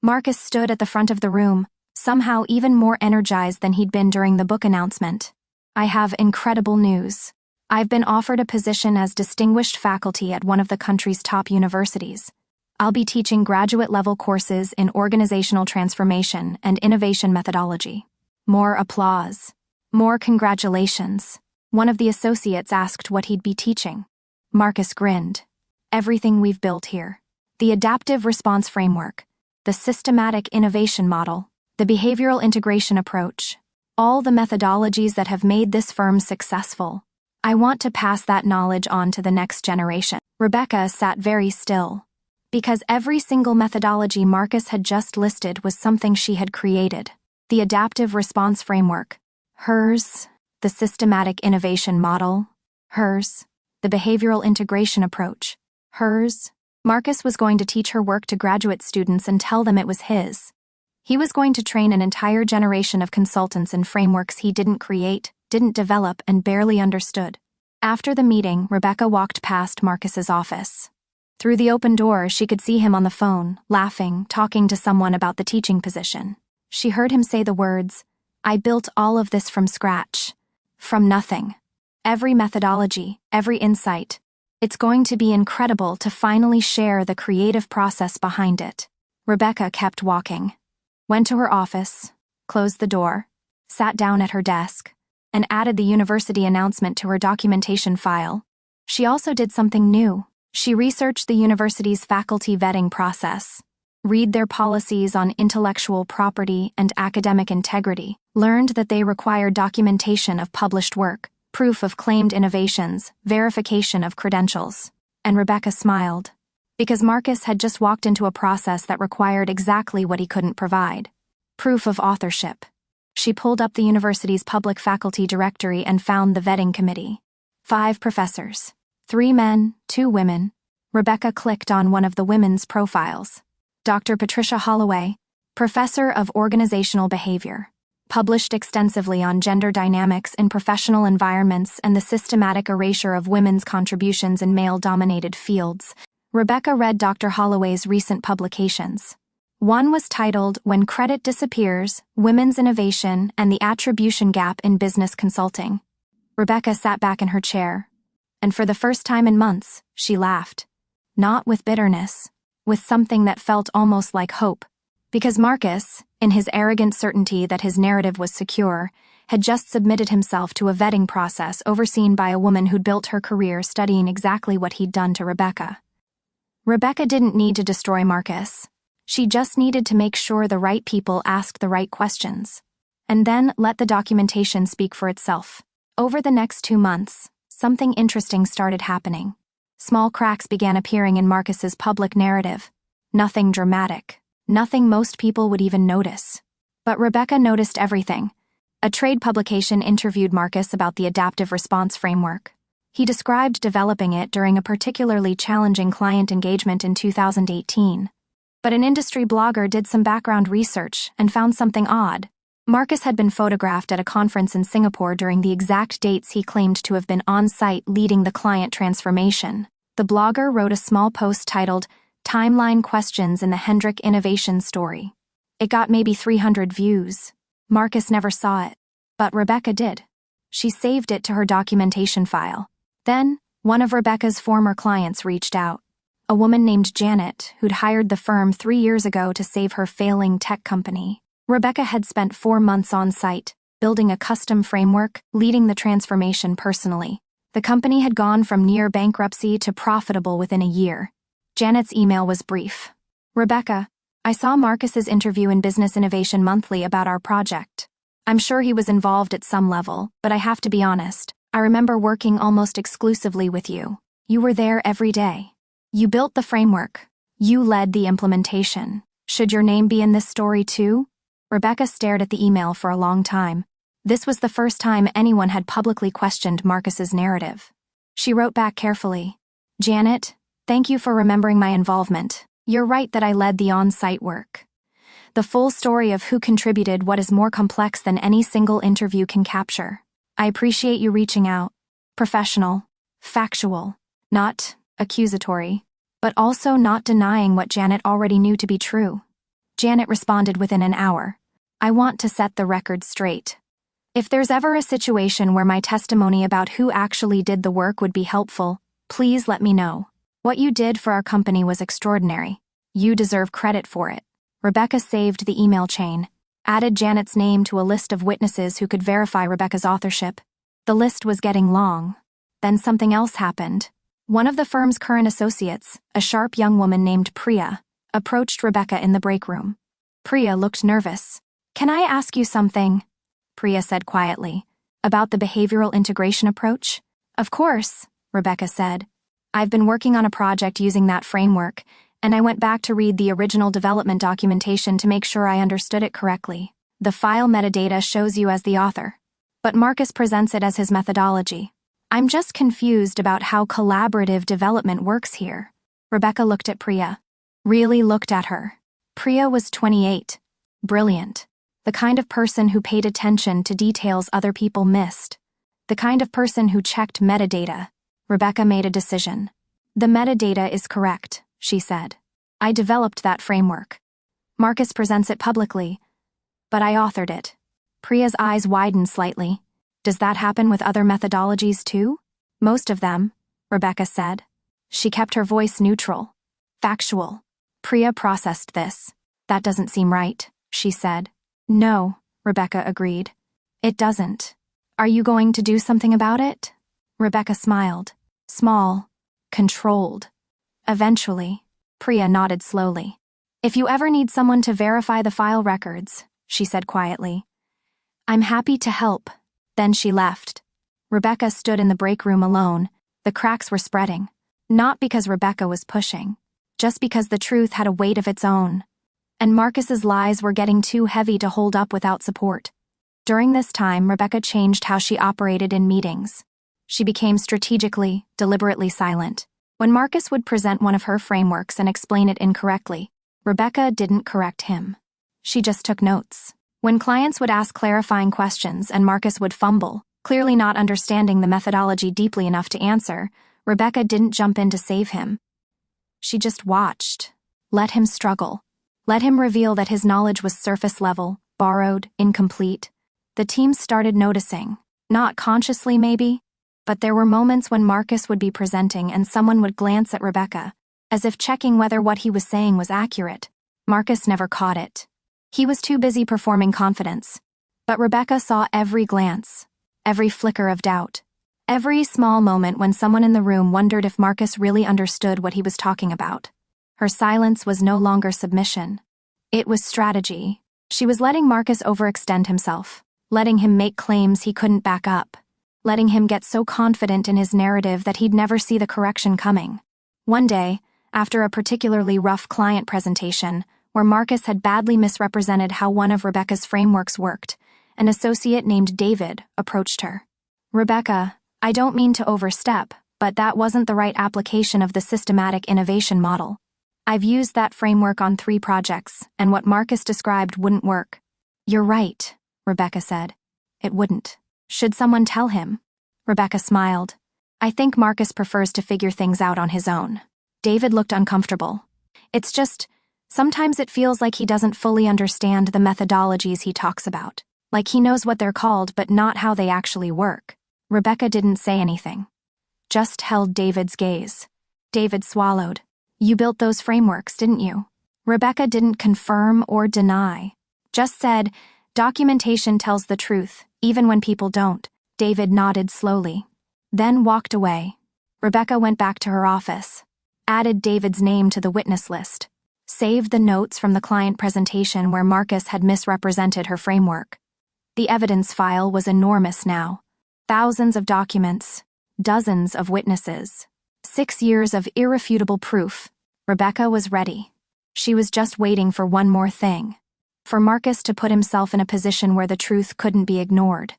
Marcus stood at the front of the room, somehow even more energized than he'd been during the book announcement. I have incredible news. I've been offered a position as distinguished faculty at one of the country's top universities. I'll be teaching graduate-level courses in organizational transformation and innovation methodology. More applause. More congratulations. One of the associates asked what he'd be teaching. Marcus grinned. Everything we've built here. The adaptive response framework, the systematic innovation model, the behavioral integration approach, all the methodologies that have made this firm successful. I want to pass that knowledge on to the next generation. Rebecca sat very still, because every single methodology Marcus had just listed was something she had created. The adaptive response framework, hers. The systematic innovation model, hers. The behavioral integration approach, hers. Marcus was going to teach her work to graduate students and tell them it was his. He was going to train an entire generation of consultants in frameworks he didn't create, didn't develop, and barely understood. After the meeting, Rebecca walked past Marcus's office. Through the open door, she could see him on the phone, laughing, talking to someone about the teaching position. She heard him say the words, "I built all of this from scratch. From nothing. Every methodology, every insight. It's going to be incredible to finally share the creative process behind it." Rebecca kept walking. Went to her office, closed the door, sat down at her desk, and added the university announcement to her documentation file. She also did something new. She researched the university's faculty vetting process, read their policies on intellectual property and academic integrity, learned that they required documentation of published work, proof of claimed innovations, verification of credentials. And Rebecca smiled, because Marcus had just walked into a process that required exactly what he couldn't provide: proof of authorship. She pulled up the university's public faculty directory and found the vetting committee. 5 professors. 3 men, 2 women. Rebecca clicked on one of the women's profiles. Dr. Patricia Holloway, professor of organizational behavior, published extensively on gender dynamics in professional environments and the systematic erasure of women's contributions in male-dominated fields. Rebecca read Dr. Holloway's recent publications. One was titled "When Credit Disappears, Women's Innovation and the Attribution Gap in Business Consulting." Rebecca sat back in her chair, and for the first time in months, she laughed. Not with bitterness, with something that felt almost like hope. Because Marcus, in his arrogant certainty that his narrative was secure, had just submitted himself to a vetting process overseen by a woman who'd built her career studying exactly what he'd done to Rebecca. Rebecca didn't need to destroy Marcus. She just needed to make sure the right people asked the right questions, and then let the documentation speak for itself. Over the next 2 months, something interesting started happening. Small cracks began appearing in Marcus's public narrative. Nothing dramatic. Nothing most people would even notice. But Rebecca noticed everything. A trade publication interviewed Marcus about the adaptive response framework. He described developing it during a particularly challenging client engagement in 2018. But an industry blogger did some background research and found something odd. Marcus had been photographed at a conference in Singapore during the exact dates he claimed to have been on-site leading the client transformation. The blogger wrote a small post titled, "Timeline Questions in the Hendrick Innovation Story." It got maybe 300 views. Marcus never saw it, but Rebecca did. She saved it to her documentation file. Then, one of Rebecca's former clients reached out. A woman named Janet, who'd hired the firm 3 years ago to save her failing tech company. Rebecca had spent 4 months on site, building a custom framework, leading the transformation personally. The company had gone from near bankruptcy to profitable within a year. Janet's email was brief. Rebecca, I saw Marcus's interview in Business Innovation Monthly about our project. I'm sure he was involved at some level, but I have to be honest. I remember working almost exclusively with you. You were there every day. You built the framework. You led the implementation. Should your name be in this story too? Rebecca stared at the email for a long time. This was the first time anyone had publicly questioned Marcus's narrative. She wrote back carefully. Janet, thank you for remembering my involvement. You're right that I led the on-site work. The full story of who contributed what is more complex than any single interview can capture. I appreciate you reaching out. Professional, factual, not accusatory, but also not denying what Janet already knew to be true. Janet responded within an hour. I want to set the record straight. If there's ever a situation where my testimony about who actually did the work would be helpful, please let me know. What you did for our company was extraordinary. You deserve credit for it. Rebecca saved the email chain, added Janet's name to a list of witnesses who could verify Rebecca's authorship. The list was getting long. Then something else happened. One of the firm's current associates, a sharp young woman named Priya, approached Rebecca in the break room. Priya looked nervous. Can I ask you something? Priya said quietly. About the behavioral integration approach? Of course, Rebecca said. I've been working on a project using that framework, and I went back to read the original development documentation to make sure I understood it correctly. The file metadata shows you as the author, but Marcus presents it as his methodology. I'm just confused about how collaborative development works here. Rebecca looked at Priya. Really looked at her. Priya was 28. Brilliant. The kind of person who paid attention to details other people missed. The kind of person who checked metadata. Rebecca made a decision. The metadata is correct, she said. I developed that framework. Marcus presents it publicly, but I authored it. Priya's eyes widened slightly. Does that happen with other methodologies too? Most of them, Rebecca said. She kept her voice neutral. Factual. Priya processed this. That doesn't seem right, she said. No, Rebecca agreed. It doesn't. Are you going to do something about it? Rebecca smiled. Small. Controlled. Eventually. Priya nodded slowly. If you ever need someone to verify the file records, she said quietly. I'm happy to help. Then she left. Rebecca stood in the break room alone. The cracks were spreading. Not because Rebecca was pushing. Just because the truth had a weight of its own. And Marcus's lies were getting too heavy to hold up without support. During this time, Rebecca changed how she operated in meetings. She became strategically, deliberately silent. When Marcus would present one of her frameworks and explain it incorrectly, Rebecca didn't correct him. She just took notes. When clients would ask clarifying questions and Marcus would fumble, clearly not understanding the methodology deeply enough to answer, Rebecca didn't jump in to save him. She just watched. Let him struggle. Let him reveal that his knowledge was surface level, borrowed, incomplete. The team started noticing. Not consciously, maybe, but there were moments when Marcus would be presenting and someone would glance at Rebecca, as if checking whether what he was saying was accurate. Marcus never caught it. He was too busy performing confidence. But Rebecca saw every glance, every flicker of doubt, every small moment when someone in the room wondered if Marcus really understood what he was talking about. Her silence was no longer submission. It was strategy. She was letting Marcus overextend himself, letting him make claims he couldn't back up, letting him get so confident in his narrative that he'd never see the correction coming. One day, after a particularly rough client presentation, where Marcus had badly misrepresented how one of Rebecca's frameworks worked, an associate named David approached her. Rebecca, I don't mean to overstep, but that wasn't the right application of the systematic innovation model. I've used that framework on 3 projects, and what Marcus described wouldn't work. You're right, Rebecca said. It wouldn't. Should someone tell him? Rebecca smiled. I think Marcus prefers to figure things out on his own. David looked uncomfortable. It's just, sometimes it feels like he doesn't fully understand the methodologies he talks about. Like he knows what they're called, but not how they actually work. Rebecca didn't say anything. Just held David's gaze. David swallowed. You built those frameworks, didn't you? Rebecca didn't confirm or deny. Just said, Documentation tells the truth, even when people don't. David nodded slowly, then walked away. Rebecca went back to her office, added David's name to the witness list, saved the notes from the client presentation where Marcus had misrepresented her framework. The evidence file was enormous now. Thousands of documents, dozens of witnesses, 6 years of irrefutable proof. Rebecca was ready. She was just waiting for one more thing. For Marcus to put himself in a position where the truth couldn't be ignored,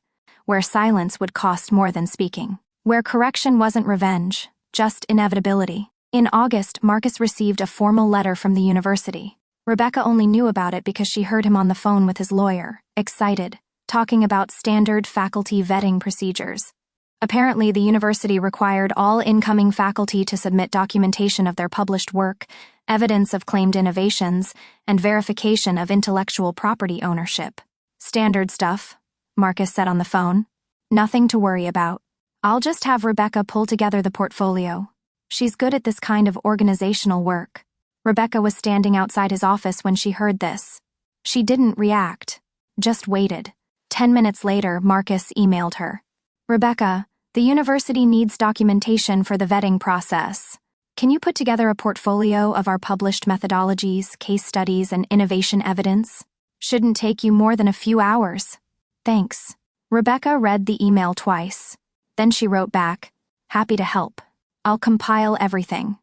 where silence would cost more than speaking, where correction wasn't revenge, just inevitability. In August, Marcus received a formal letter from the university. Rebecca only knew about it because she heard him on the phone with his lawyer, excited, talking about standard faculty vetting procedures. Apparently, the university required all incoming faculty to submit documentation of their published work, evidence of claimed innovations, and verification of intellectual property ownership. Standard stuff, Marcus said on the phone. Nothing to worry about. I'll just have Rebecca pull together the portfolio. She's good at this kind of organizational work. Rebecca was standing outside his office when she heard this. She didn't react, just waited. 10 minutes later, Marcus emailed her. Rebecca, the university needs documentation for the vetting process. Can you put together a portfolio of our published methodologies, case studies, and innovation evidence? Shouldn't take you more than a few hours. Thanks. Rebecca read the email twice. Then she wrote back, happy to help. I'll compile everything.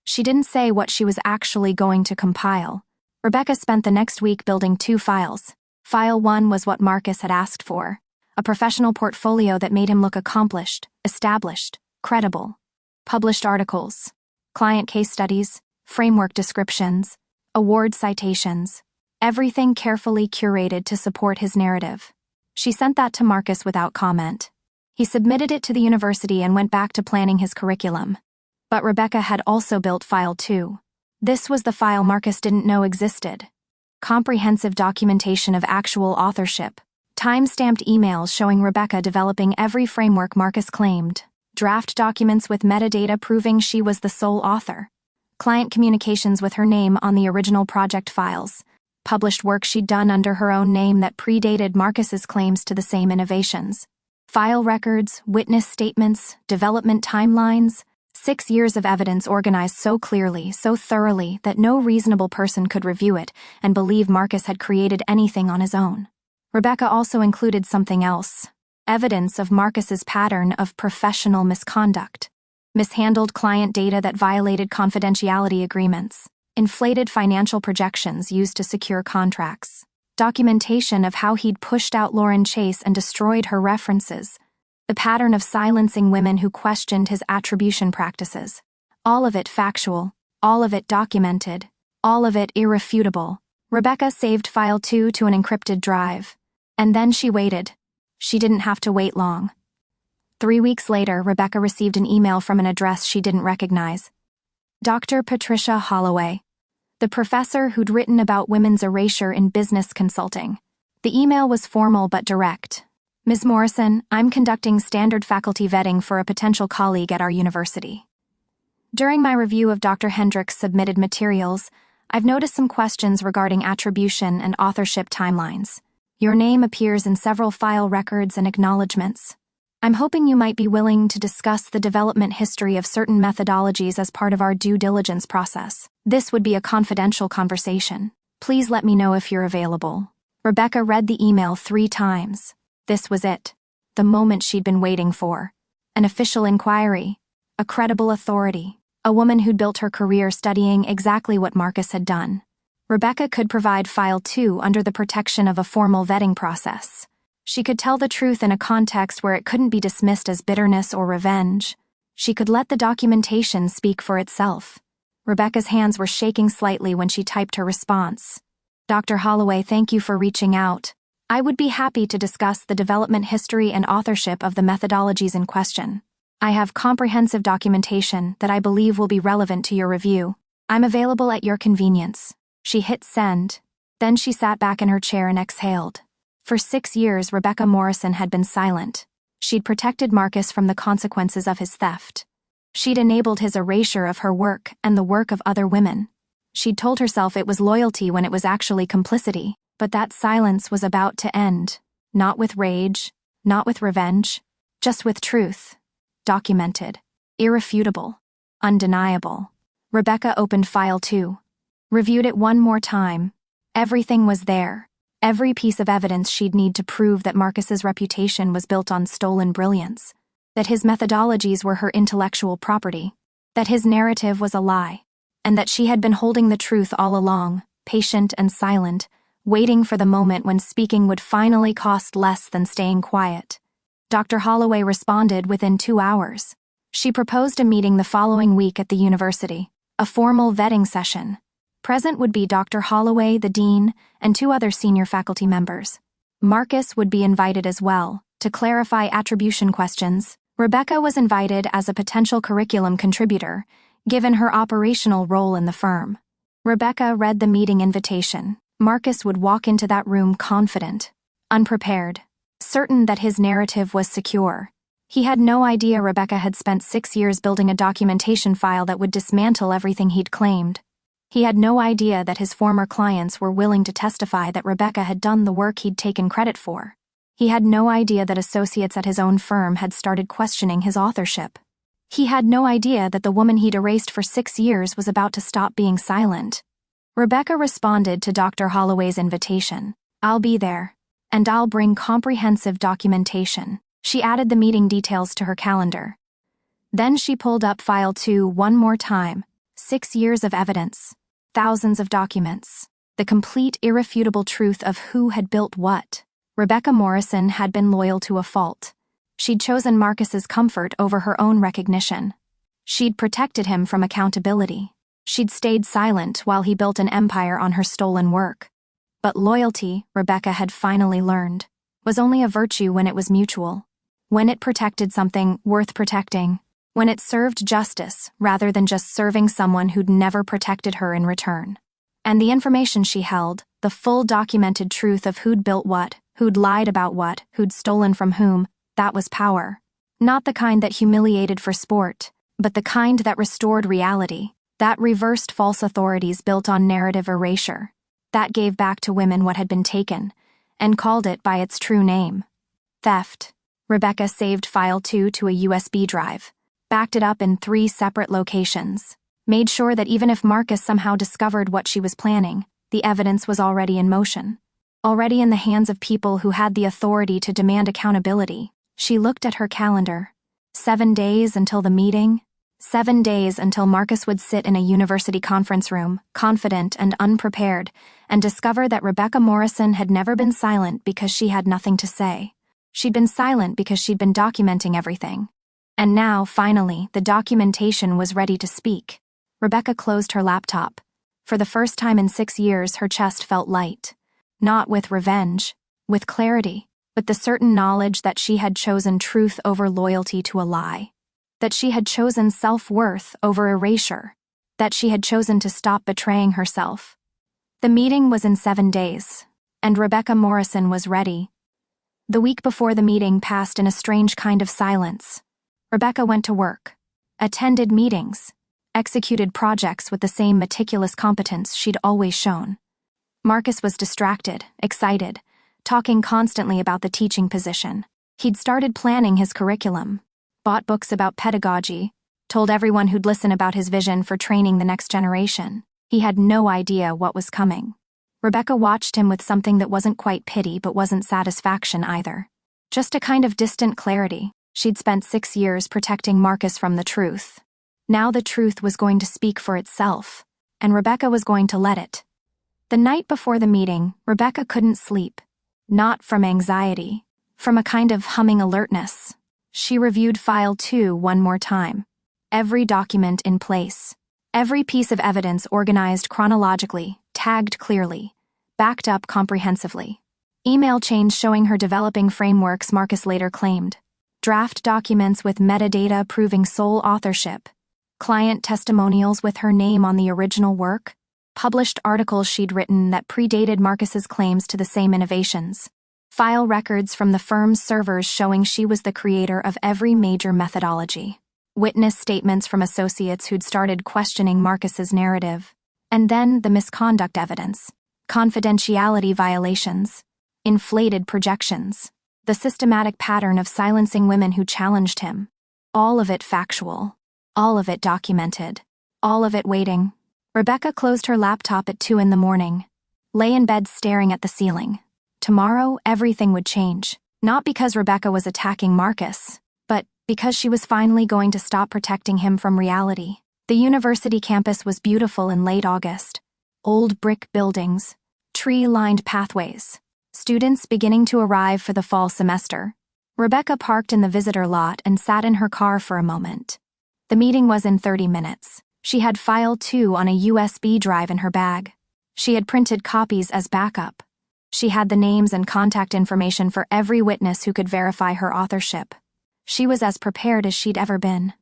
She didn't say what she was actually going to compile. Rebecca spent the next week building 2 files. File 1 was what Marcus had asked for, a professional portfolio that made him look accomplished, established, credible. Published articles, client case studies, framework descriptions, award citations, everything carefully curated to support his narrative. She sent that to Marcus without comment. He submitted it to the university and went back to planning his curriculum. But Rebecca had also built File 2. This was the file Marcus didn't know existed. Comprehensive documentation of actual authorship, time-stamped emails showing Rebecca developing every framework Marcus claimed, draft documents with metadata proving she was the sole author, client communications with her name on the original project files, published work she'd done under her own name that predated Marcus's claims to the same innovations, file records, witness statements, development timelines, 6 years of evidence organized so clearly, so thoroughly, that no reasonable person could review it and believe Marcus had created anything on his own. Rebecca also included something else, evidence of Marcus's pattern of professional misconduct, mishandled client data that violated confidentiality agreements, inflated financial projections used to secure contracts, documentation of how he'd pushed out Lauren Chase and destroyed her references, the pattern of silencing women who questioned his attribution practices. All of it factual, all of it documented, all of it irrefutable. Rebecca saved File 2 to an encrypted drive. And then she waited. She didn't have to wait long. 3 weeks later, Rebecca received an email from an address she didn't recognize. Dr. Patricia Holloway, the professor who'd written about women's erasure in business consulting. The email was formal but direct. Ms. Morrison, I'm conducting standard faculty vetting for a potential colleague at our university. During my review of Dr. Hendrick's submitted materials, I've noticed some questions regarding attribution and authorship timelines. Your name appears in several file records and acknowledgments. I'm hoping you might be willing to discuss the development history of certain methodologies as part of our due diligence process. This would be a confidential conversation. Please let me know if you're available. Rebecca read the email 3 times. This was it. The moment she'd been waiting for. An official inquiry. A credible authority. A woman who'd built her career studying exactly what Marcus had done. Rebecca could provide File 2 under the protection of a formal vetting process. She could tell the truth in a context where it couldn't be dismissed as bitterness or revenge. She could let the documentation speak for itself. Rebecca's hands were shaking slightly when she typed her response. Dr. Holloway, thank you for reaching out. I would be happy to discuss the development history and authorship of the methodologies in question. I have comprehensive documentation that I believe will be relevant to your review. I'm available at your convenience. She hit send. Then she sat back in her chair and exhaled. For 6 years, Rebecca Morrison had been silent. She'd protected Marcus from the consequences of his theft. She'd enabled his erasure of her work and the work of other women. She'd told herself it was loyalty when it was actually complicity. But that silence was about to end, not with rage, not with revenge, just with truth. Documented, irrefutable, undeniable. Rebecca opened file 2. Reviewed it one more time. Everything was there. Every piece of evidence she'd need to prove that Marcus's reputation was built on stolen brilliance, that his methodologies were her intellectual property, that his narrative was a lie, and that she had been holding the truth all along, patient and silent, waiting for the moment when speaking would finally cost less than staying quiet. Dr. Holloway responded within 2 hours. She proposed a meeting the following week at the university, a formal vetting session. Present would be Dr. Holloway, the dean, and 2 other senior faculty members. Marcus would be invited as well, to clarify attribution questions. Rebecca was invited as a potential curriculum contributor, given her operational role in the firm. Rebecca read the meeting invitation. Marcus would walk into that room confident, unprepared, certain that his narrative was secure. He had no idea Rebecca had spent 6 years building a documentation file that would dismantle everything he'd claimed. He had no idea that his former clients were willing to testify that Rebecca had done the work he'd taken credit for. He had no idea that associates at his own firm had started questioning his authorship. He had no idea that the woman he'd erased for 6 years was about to stop being silent. Rebecca responded to Dr. Holloway's invitation. "I'll be there, and I'll bring comprehensive documentation." She added the meeting details to her calendar. Then she pulled up file 2 one more time. 6 years of evidence, thousands of documents, the complete irrefutable truth of who had built what. Rebecca Morrison had been loyal to a fault. She'd chosen Marcus's comfort over her own recognition. She'd protected him from accountability. She'd stayed silent while he built an empire on her stolen work. But loyalty, Rebecca had finally learned, was only a virtue when it was mutual, when it protected something worth protecting, when it served justice rather than just serving someone who'd never protected her in return. And the information she held, the full documented truth of who'd built what, who'd lied about what, who'd stolen from whom, that was power. Not the kind that humiliated for sport, but the kind that restored reality, that reversed false authorities built on narrative erasure, that gave back to women what had been taken, and called it by its true name. Theft. Rebecca saved file 2 to a USB drive, backed it up in 3 separate locations, made sure that even if Marcus somehow discovered what she was planning, the evidence was already in motion, already in the hands of people who had the authority to demand accountability. She looked at her calendar. 7 days until the meeting. 7 days until Marcus would sit in a university conference room, confident and unprepared, and discover that Rebecca Morrison had never been silent because she had nothing to say. She'd been silent because she'd been documenting everything. And now, finally, the documentation was ready to speak. Rebecca closed her laptop. For the first time in 6 years, her chest felt light. Not with revenge, with clarity, with the certain knowledge that she had chosen truth over loyalty to a lie. That she had chosen self-worth over erasure, that she had chosen to stop betraying herself. The meeting was in 7 days, and Rebecca Morrison was ready. The week before the meeting passed in a strange kind of silence. Rebecca went to work, attended meetings, executed projects with the same meticulous competence she'd always shown. Marcus was distracted, excited, talking constantly about the teaching position. He'd started planning his curriculum, bought books about pedagogy, told everyone who'd listen about his vision for training the next generation. He had no idea what was coming. Rebecca watched him with something that wasn't quite pity but wasn't satisfaction either. Just a kind of distant clarity. She'd spent 6 years protecting Marcus from the truth. Now the truth was going to speak for itself, and Rebecca was going to let it. The night before the meeting, Rebecca couldn't sleep. Not from anxiety, from a kind of humming alertness. She reviewed file 2 one more time. Every document in place. Every piece of evidence organized chronologically, tagged clearly, backed up comprehensively. Email chains showing her developing frameworks Marcus later claimed. Draft documents with metadata proving sole authorship. Client testimonials with her name on the original work. Published articles she'd written that predated Marcus's claims to the same innovations. File records from the firm's servers showing she was the creator of every major methodology. Witness statements from associates who'd started questioning Marcus's narrative. And then the misconduct evidence. confidentiality violations, inflated projections, the systematic pattern of silencing women who challenged him. All of it factual. All of it documented. All of it waiting. Rebecca closed her laptop at 2 a.m, lay in bed staring at the ceiling. Tomorrow, everything would change. Not because Rebecca was attacking Marcus, but because she was finally going to stop protecting him from reality. The university campus was beautiful in late August. Old brick buildings, tree-lined pathways, students beginning to arrive for the fall semester. Rebecca parked in the visitor lot and sat in her car for a moment. The meeting was in 30 minutes. She had file 2 on a USB drive in her bag. She had printed copies as backup. She had the names and contact information for every witness who could verify her authorship. She was as prepared as she'd ever been.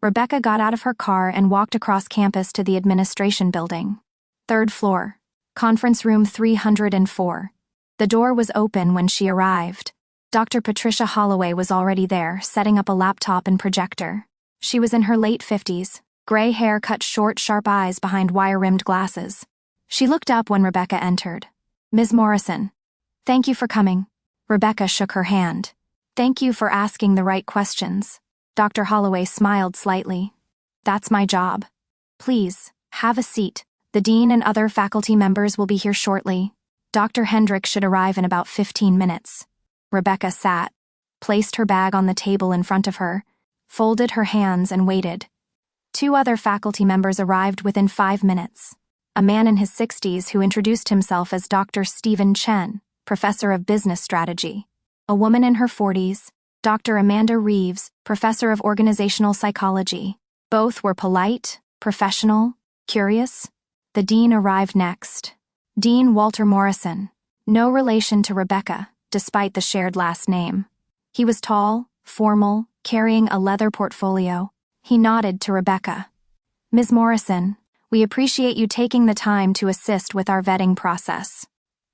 Rebecca got out of her car and walked across campus to the administration building. 3rd floor, conference room 304. The door was open when she arrived. Dr. Patricia Holloway was already there, setting up a laptop and projector. She was in her late 50s, gray hair cut short, sharp eyes behind wire-rimmed glasses. She looked up when Rebecca entered. "Ms. Morrison, thank you for coming." Rebecca shook her hand. "Thank you for asking the right questions." Dr. Holloway smiled slightly. "That's my job. Please, have a seat. The dean and other faculty members will be here shortly. Dr. Hendrick should arrive in about 15 minutes. Rebecca sat, placed her bag on the table in front of her, folded her hands and waited. 2 other faculty members arrived within 5 minutes. A man in his 60s who introduced himself as Dr. Stephen Chen, professor of business strategy. A woman in her 40s, Dr. Amanda Reeves, professor of organizational psychology. Both were polite, professional, curious. The dean arrived next. Dean Walter Morrison, no relation to Rebecca, despite the shared last name. He was tall, formal, carrying a leather portfolio. He nodded to Rebecca. "Ms. Morrison, we appreciate you taking the time to assist with our vetting process."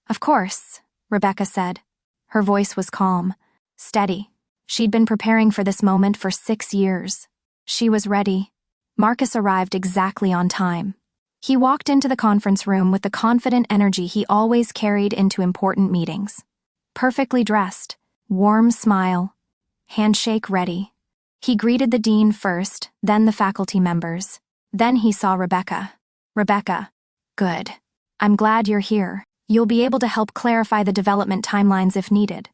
"Of course," Rebecca said. Her voice was calm, steady. She'd been preparing for this moment for 6 years. She was ready. Marcus arrived exactly on time. He walked into the conference room with the confident energy he always carried into important meetings. Perfectly dressed, warm smile, handshake ready. He greeted the dean first, then the faculty members. Then he saw Rebecca. "Rebecca, good. I'm glad you're here. You'll be able to help clarify the development timelines if needed."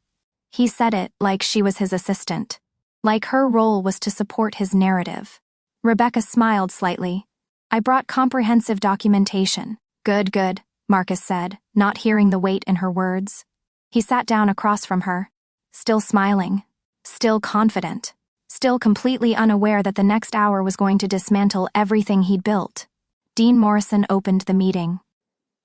He said it like she was his assistant, like her role was to support his narrative. Rebecca smiled slightly. "I brought comprehensive documentation." Good, Marcus said, not hearing the weight in her words. He sat down across from her, still smiling, still confident, still completely unaware that the next hour was going to dismantle everything he'd built. Dean Morrison opened the meeting.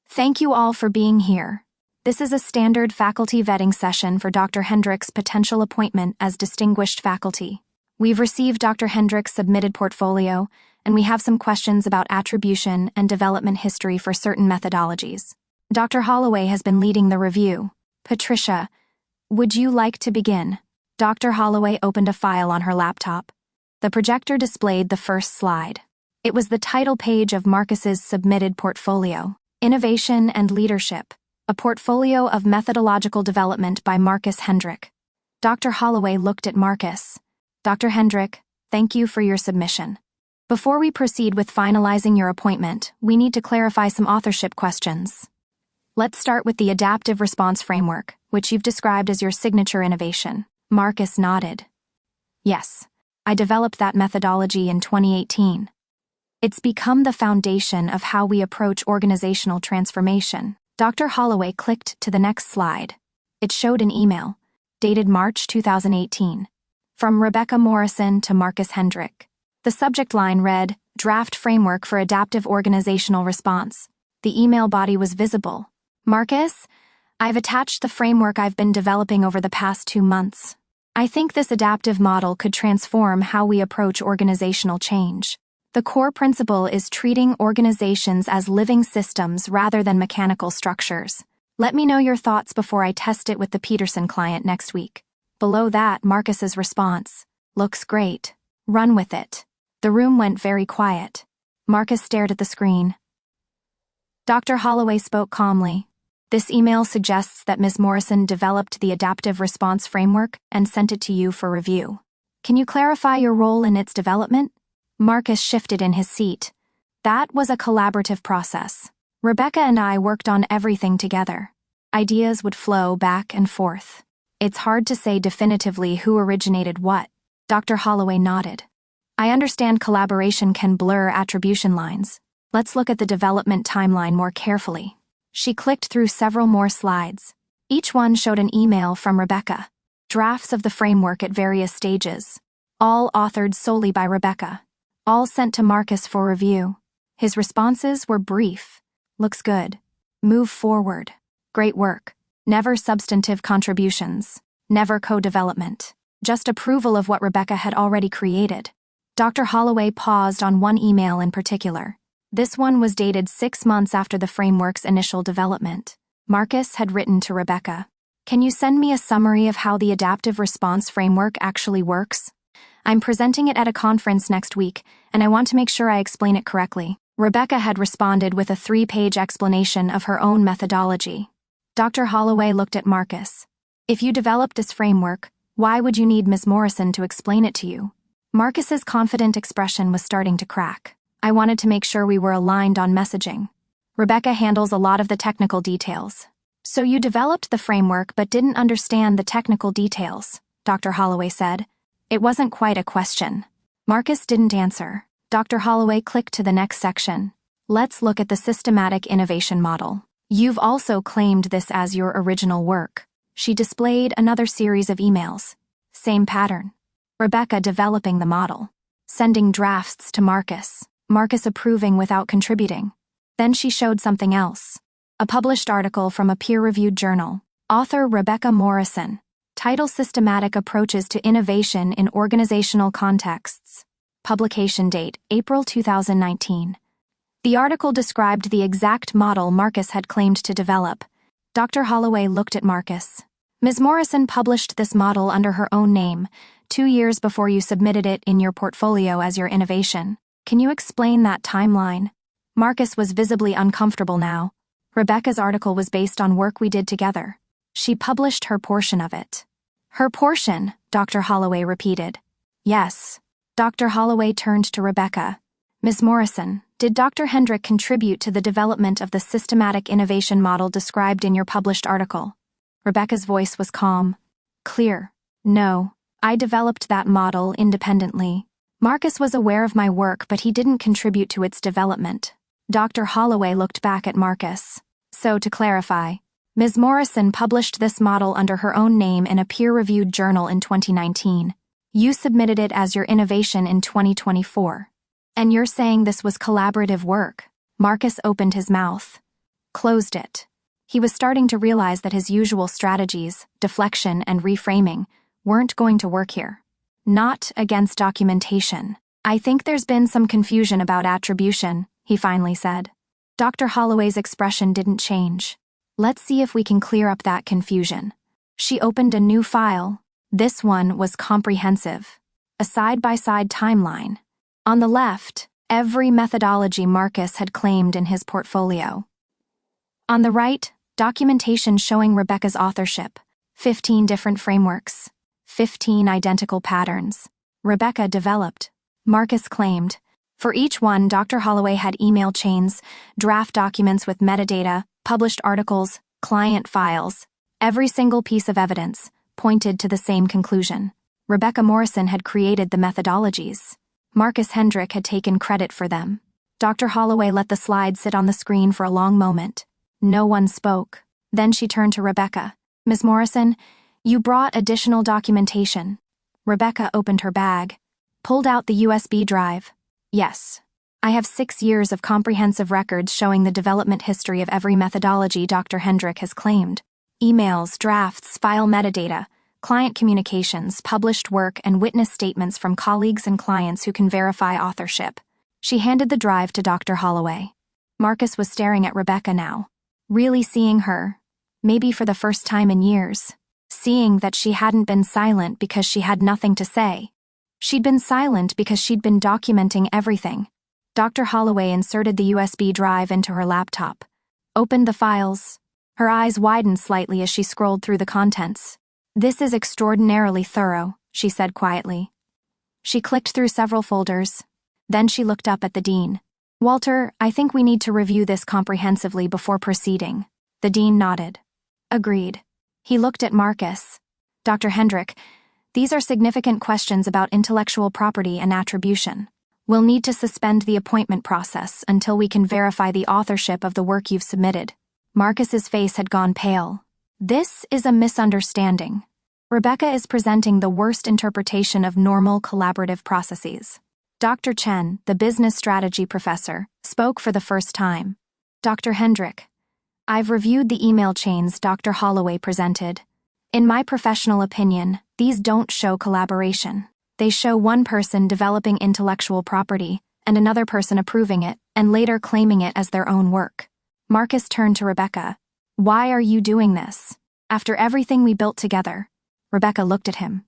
"Thank you all for being here. This is a standard faculty vetting session for Dr. Hendrick's potential appointment as distinguished faculty. We've received Dr. Hendrick's submitted portfolio, and we have some questions about attribution and development history for certain methodologies. Dr. Holloway has been leading the review. Patricia, would you like to begin?" Dr. Holloway opened a file on her laptop. The projector displayed the first slide. It was the title page of Marcus's submitted portfolio, Innovation and Leadership, a portfolio of methodological development by Marcus Hendrick. Dr. Holloway looked at Marcus. "Dr. Hendrick, thank you for your submission. Before we proceed with finalizing your appointment, we need to clarify some authorship questions. Let's start with the adaptive response framework, which you've described as your signature innovation." Marcus nodded. "Yes, I developed that methodology in 2018. It's become the foundation of how we approach organizational transformation." Dr. Holloway clicked to the next slide. It showed an email, dated March 2018, from Rebecca Morrison to Marcus Hendrick. The subject line read, "Draft Framework for Adaptive Organizational Response." The email body was visible. "Marcus, I've attached the framework I've been developing over the past 2 months. I think this adaptive model could transform how we approach organizational change. The core principle is treating organizations as living systems rather than mechanical structures. Let me know your thoughts before I test it with the Peterson client next week." Below that, Marcus's response, "Looks great. Run with it." The room went very quiet. Marcus stared at the screen. Dr. Holloway spoke calmly. This email suggests that Ms. Morrison developed the adaptive response framework and sent it to you for review. Can you clarify your role in its development? Marcus shifted in his seat. That was a collaborative process. Rebecca and I worked on everything together. Ideas would flow back and forth. It's hard to say definitively who originated what. Dr. Holloway nodded. I understand collaboration can blur attribution lines. Let's look at the development timeline more carefully. She clicked through several more slides. Each one showed an email from Rebecca. Drafts of the framework at various stages. All authored solely by Rebecca. All sent to Marcus for review. His responses were brief. Looks good. Move forward. Great work. Never substantive contributions. Never co-development. Just approval of what Rebecca had already created. Dr. Holloway paused on one email in particular. This one was dated 6 months after the framework's initial development. Marcus had written to Rebecca, "Can you send me a summary of how the adaptive response framework actually works? I'm presenting it at a conference next week, and I want to make sure I explain it correctly." Rebecca had responded with a 3-page explanation of her own methodology. Dr. Holloway looked at Marcus. "If you developed this framework, why would you need Ms. Morrison to explain it to you?" Marcus's confident expression was starting to crack. "I wanted to make sure we were aligned on messaging. Rebecca handles a lot of the technical details." "So you developed the framework but didn't understand the technical details," Dr. Holloway said. It wasn't quite a question. Marcus didn't answer. Dr. Holloway clicked to the next section. "Let's look at the systematic innovation model. You've also claimed this as your original work." She displayed another series of emails. Same pattern. Rebecca developing the model. Sending drafts to Marcus. Marcus approving without contributing. Then she showed something else. A published article from a peer-reviewed journal. Author Rebecca Morrison. Title: Systematic Approaches to Innovation in Organizational Contexts. Publication date: April 2019. The article described the exact model Marcus had claimed to develop. Dr. Holloway looked at Marcus. "Ms. Morrison published this model under her own name, 2 years before you submitted it in your portfolio as your innovation. Can you explain that timeline?" Marcus was visibly uncomfortable now. Rebecca's article was based on work we did together. She published her portion of it. "Her portion," Dr. Holloway repeated. "Yes." Dr. Holloway turned to Rebecca. "Ms. Morrison, did Dr. Hendrick contribute to the development of the systematic innovation model described in your published article?" Rebecca's voice was calm. Clear. "No. I developed that model independently. Marcus was aware of my work, but he didn't contribute to its development." Dr. Holloway looked back at Marcus. "So to clarify, Ms. Morrison published this model under her own name in a peer-reviewed journal in 2019. You submitted it as your innovation in 2024. And you're saying this was collaborative work?" Marcus opened his mouth. Closed it. He was starting to realize that his usual strategies, deflection and reframing, weren't going to work here. Not against documentation. "I think there's been some confusion about attribution," he finally said. Dr. Holloway's expression didn't change. "Let's see if we can clear up that confusion." She opened a new file. This one was comprehensive. A side-by-side timeline. On the left, every methodology Marcus had claimed in his portfolio. On the right, documentation showing Rebecca's authorship. 15 different frameworks. 15 identical patterns. Rebecca developed. Marcus claimed. For each one, Dr. Holloway had email chains, draft documents with metadata, published articles, client files. Every single piece of evidence pointed to the same conclusion. Rebecca Morrison had created the methodologies. Marcus Hendrick had taken credit for them. Dr. Holloway let the slide sit on the screen for a long moment. No one spoke. Then she turned to Rebecca. "Ms. Morrison, you brought additional documentation." Rebecca opened her bag, pulled out the USB drive. "Yes. I have 6 years of comprehensive records showing the development history of every methodology Dr. Hendrick has claimed. Emails, drafts, file metadata, client communications, published work, and witness statements from colleagues and clients who can verify authorship." She handed the drive to Dr. Holloway. Marcus was staring at Rebecca now, really seeing her, maybe for the first time in years, seeing that she hadn't been silent because she had nothing to say. She'd been silent because she'd been documenting everything. Dr. Holloway inserted the USB drive into her laptop, opened the files, Her eyes widened slightly as she scrolled through the contents. "This is extraordinarily thorough," she said quietly. She clicked through several folders. Then she looked up at the dean. "Walter, I think we need to review this comprehensively before proceeding." The dean nodded. "Agreed." He looked at Marcus. "Dr. Hendrick, these are significant questions about intellectual property and attribution. We'll need to suspend the appointment process until we can verify the authorship of the work you've submitted." Marcus's face had gone pale. "This is a misunderstanding. Rebecca is presenting the worst interpretation of normal collaborative processes." Dr. Chen, the business strategy professor, spoke for the first time. "Dr. Hendrick, I've reviewed the email chains Dr. Holloway presented. In my professional opinion, these don't show collaboration. They show one person developing intellectual property and another person approving it and later claiming it as their own work." Marcus turned to Rebecca. "Why are you doing this? After everything we built together?" Rebecca looked at him.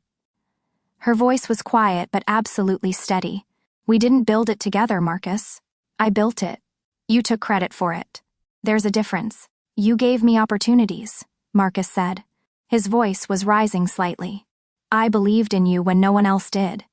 Her voice was quiet but absolutely steady. "We didn't build it together, Marcus. I built it. You took credit for it. There's a difference. You gave me opportunities," Marcus said. His voice was rising slightly. "I believed in you when no one else did."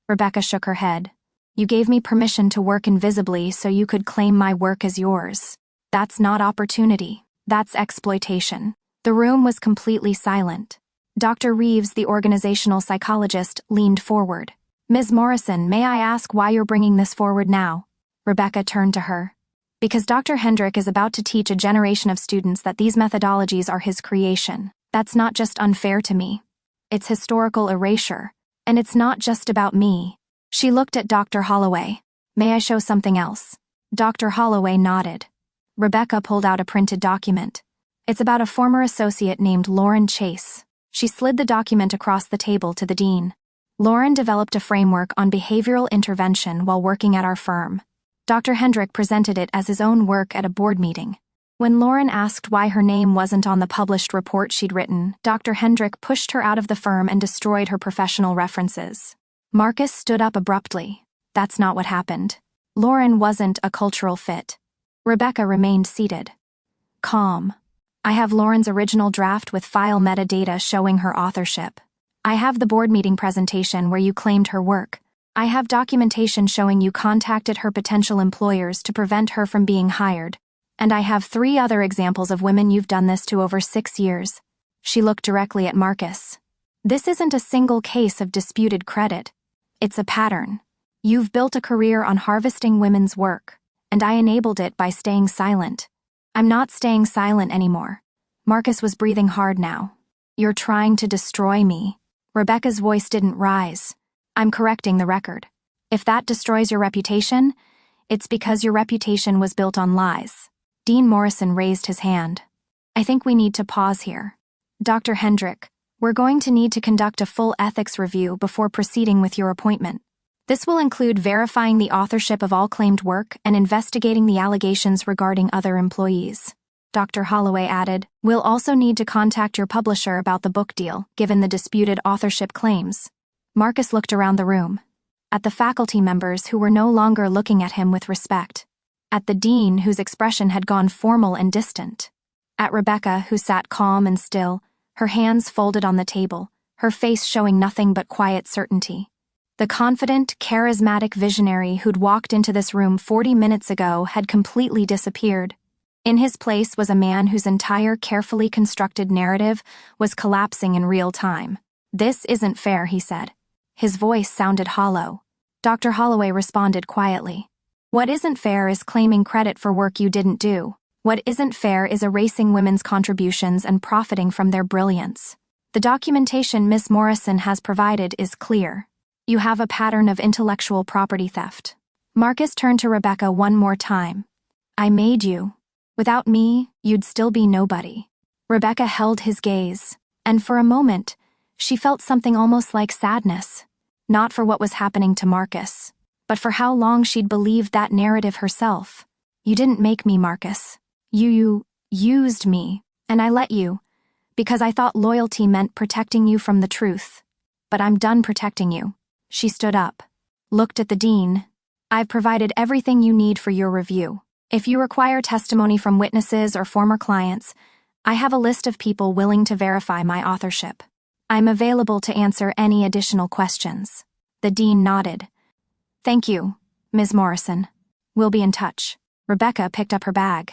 Rebecca shook her head. "You gave me permission to work invisibly so you could claim my work as yours. That's not opportunity. That's exploitation." The room was completely silent. Dr. Reeves, the organizational psychologist, leaned forward. "Ms. Morrison, may I ask why you're bringing this forward now?" Rebecca turned to her. "Because Dr. Hendrick is about to teach a generation of students that these methodologies are his creation. That's not just unfair to me. It's historical erasure. And it's not just about me." She looked at Dr. Holloway. "May I show something else?" Dr. Holloway nodded. Rebecca pulled out a printed document. "It's about a former associate named Lauren Chase." She slid the document across the table to the dean. "Lauren developed a framework on behavioral intervention while working at our firm. Dr. Hendrick presented it as his own work at a board meeting. When Lauren asked why her name wasn't on the published report she'd written, Dr. Hendrick pushed her out of the firm and destroyed her professional references." Marcus stood up abruptly. "That's not what happened. Lauren wasn't a cultural fit." Rebecca remained seated. Calm. "I have Lauren's original draft with file metadata showing her authorship. I have the board meeting presentation where you claimed her work. I have documentation showing you contacted her potential employers to prevent her from being hired. And I have 3 other examples of women you've done this to over 6 years." She looked directly at Marcus. "This isn't a single case of disputed credit. It's a pattern. You've built a career on harvesting women's work, and I enabled it by staying silent. I'm not staying silent anymore." Marcus was breathing hard now. "You're trying to destroy me." Rebecca's voice didn't rise. "I'm correcting the record. If that destroys your reputation, it's because your reputation was built on lies." Dean Morrison raised his hand. "I think we need to pause here. Dr. Hendrick, we're going to need to conduct a full ethics review before proceeding with your appointment. This will include verifying the authorship of all claimed work and investigating the allegations regarding other employees." Dr. Holloway added, "We'll also need to contact your publisher about the book deal, given the disputed authorship claims." Marcus looked around the room. At the faculty members who were no longer looking at him with respect. At the dean whose expression had gone formal and distant. At Rebecca, who sat calm and still, her hands folded on the table, her face showing nothing but quiet certainty. The confident, charismatic visionary who'd walked into this room 40 minutes ago had completely disappeared. In his place was a man whose entire carefully constructed narrative was collapsing in real time. "This isn't fair," he said. His voice sounded hollow. Dr. Holloway responded quietly. "What isn't fair is claiming credit for work you didn't do. What isn't fair is erasing women's contributions and profiting from their brilliance. The documentation Miss Morrison has provided is clear. You have a pattern of intellectual property theft." Marcus turned to Rebecca one more time. "I made you. Without me, you'd still be nobody." Rebecca held his gaze, and for a moment, she felt something almost like sadness. Not for what was happening to Marcus, but for how long she'd believed that narrative herself. "You didn't make me, Marcus. You used me, and I let you, because I thought loyalty meant protecting you from the truth. But I'm done protecting you." She stood up, looked at the dean. "I've provided everything you need for your review. If you require testimony from witnesses or former clients, I have a list of people willing to verify my authorship. I'm available to answer any additional questions. The dean nodded. Thank you, Ms. Morrison. We'll be in touch. Rebecca picked up her bag,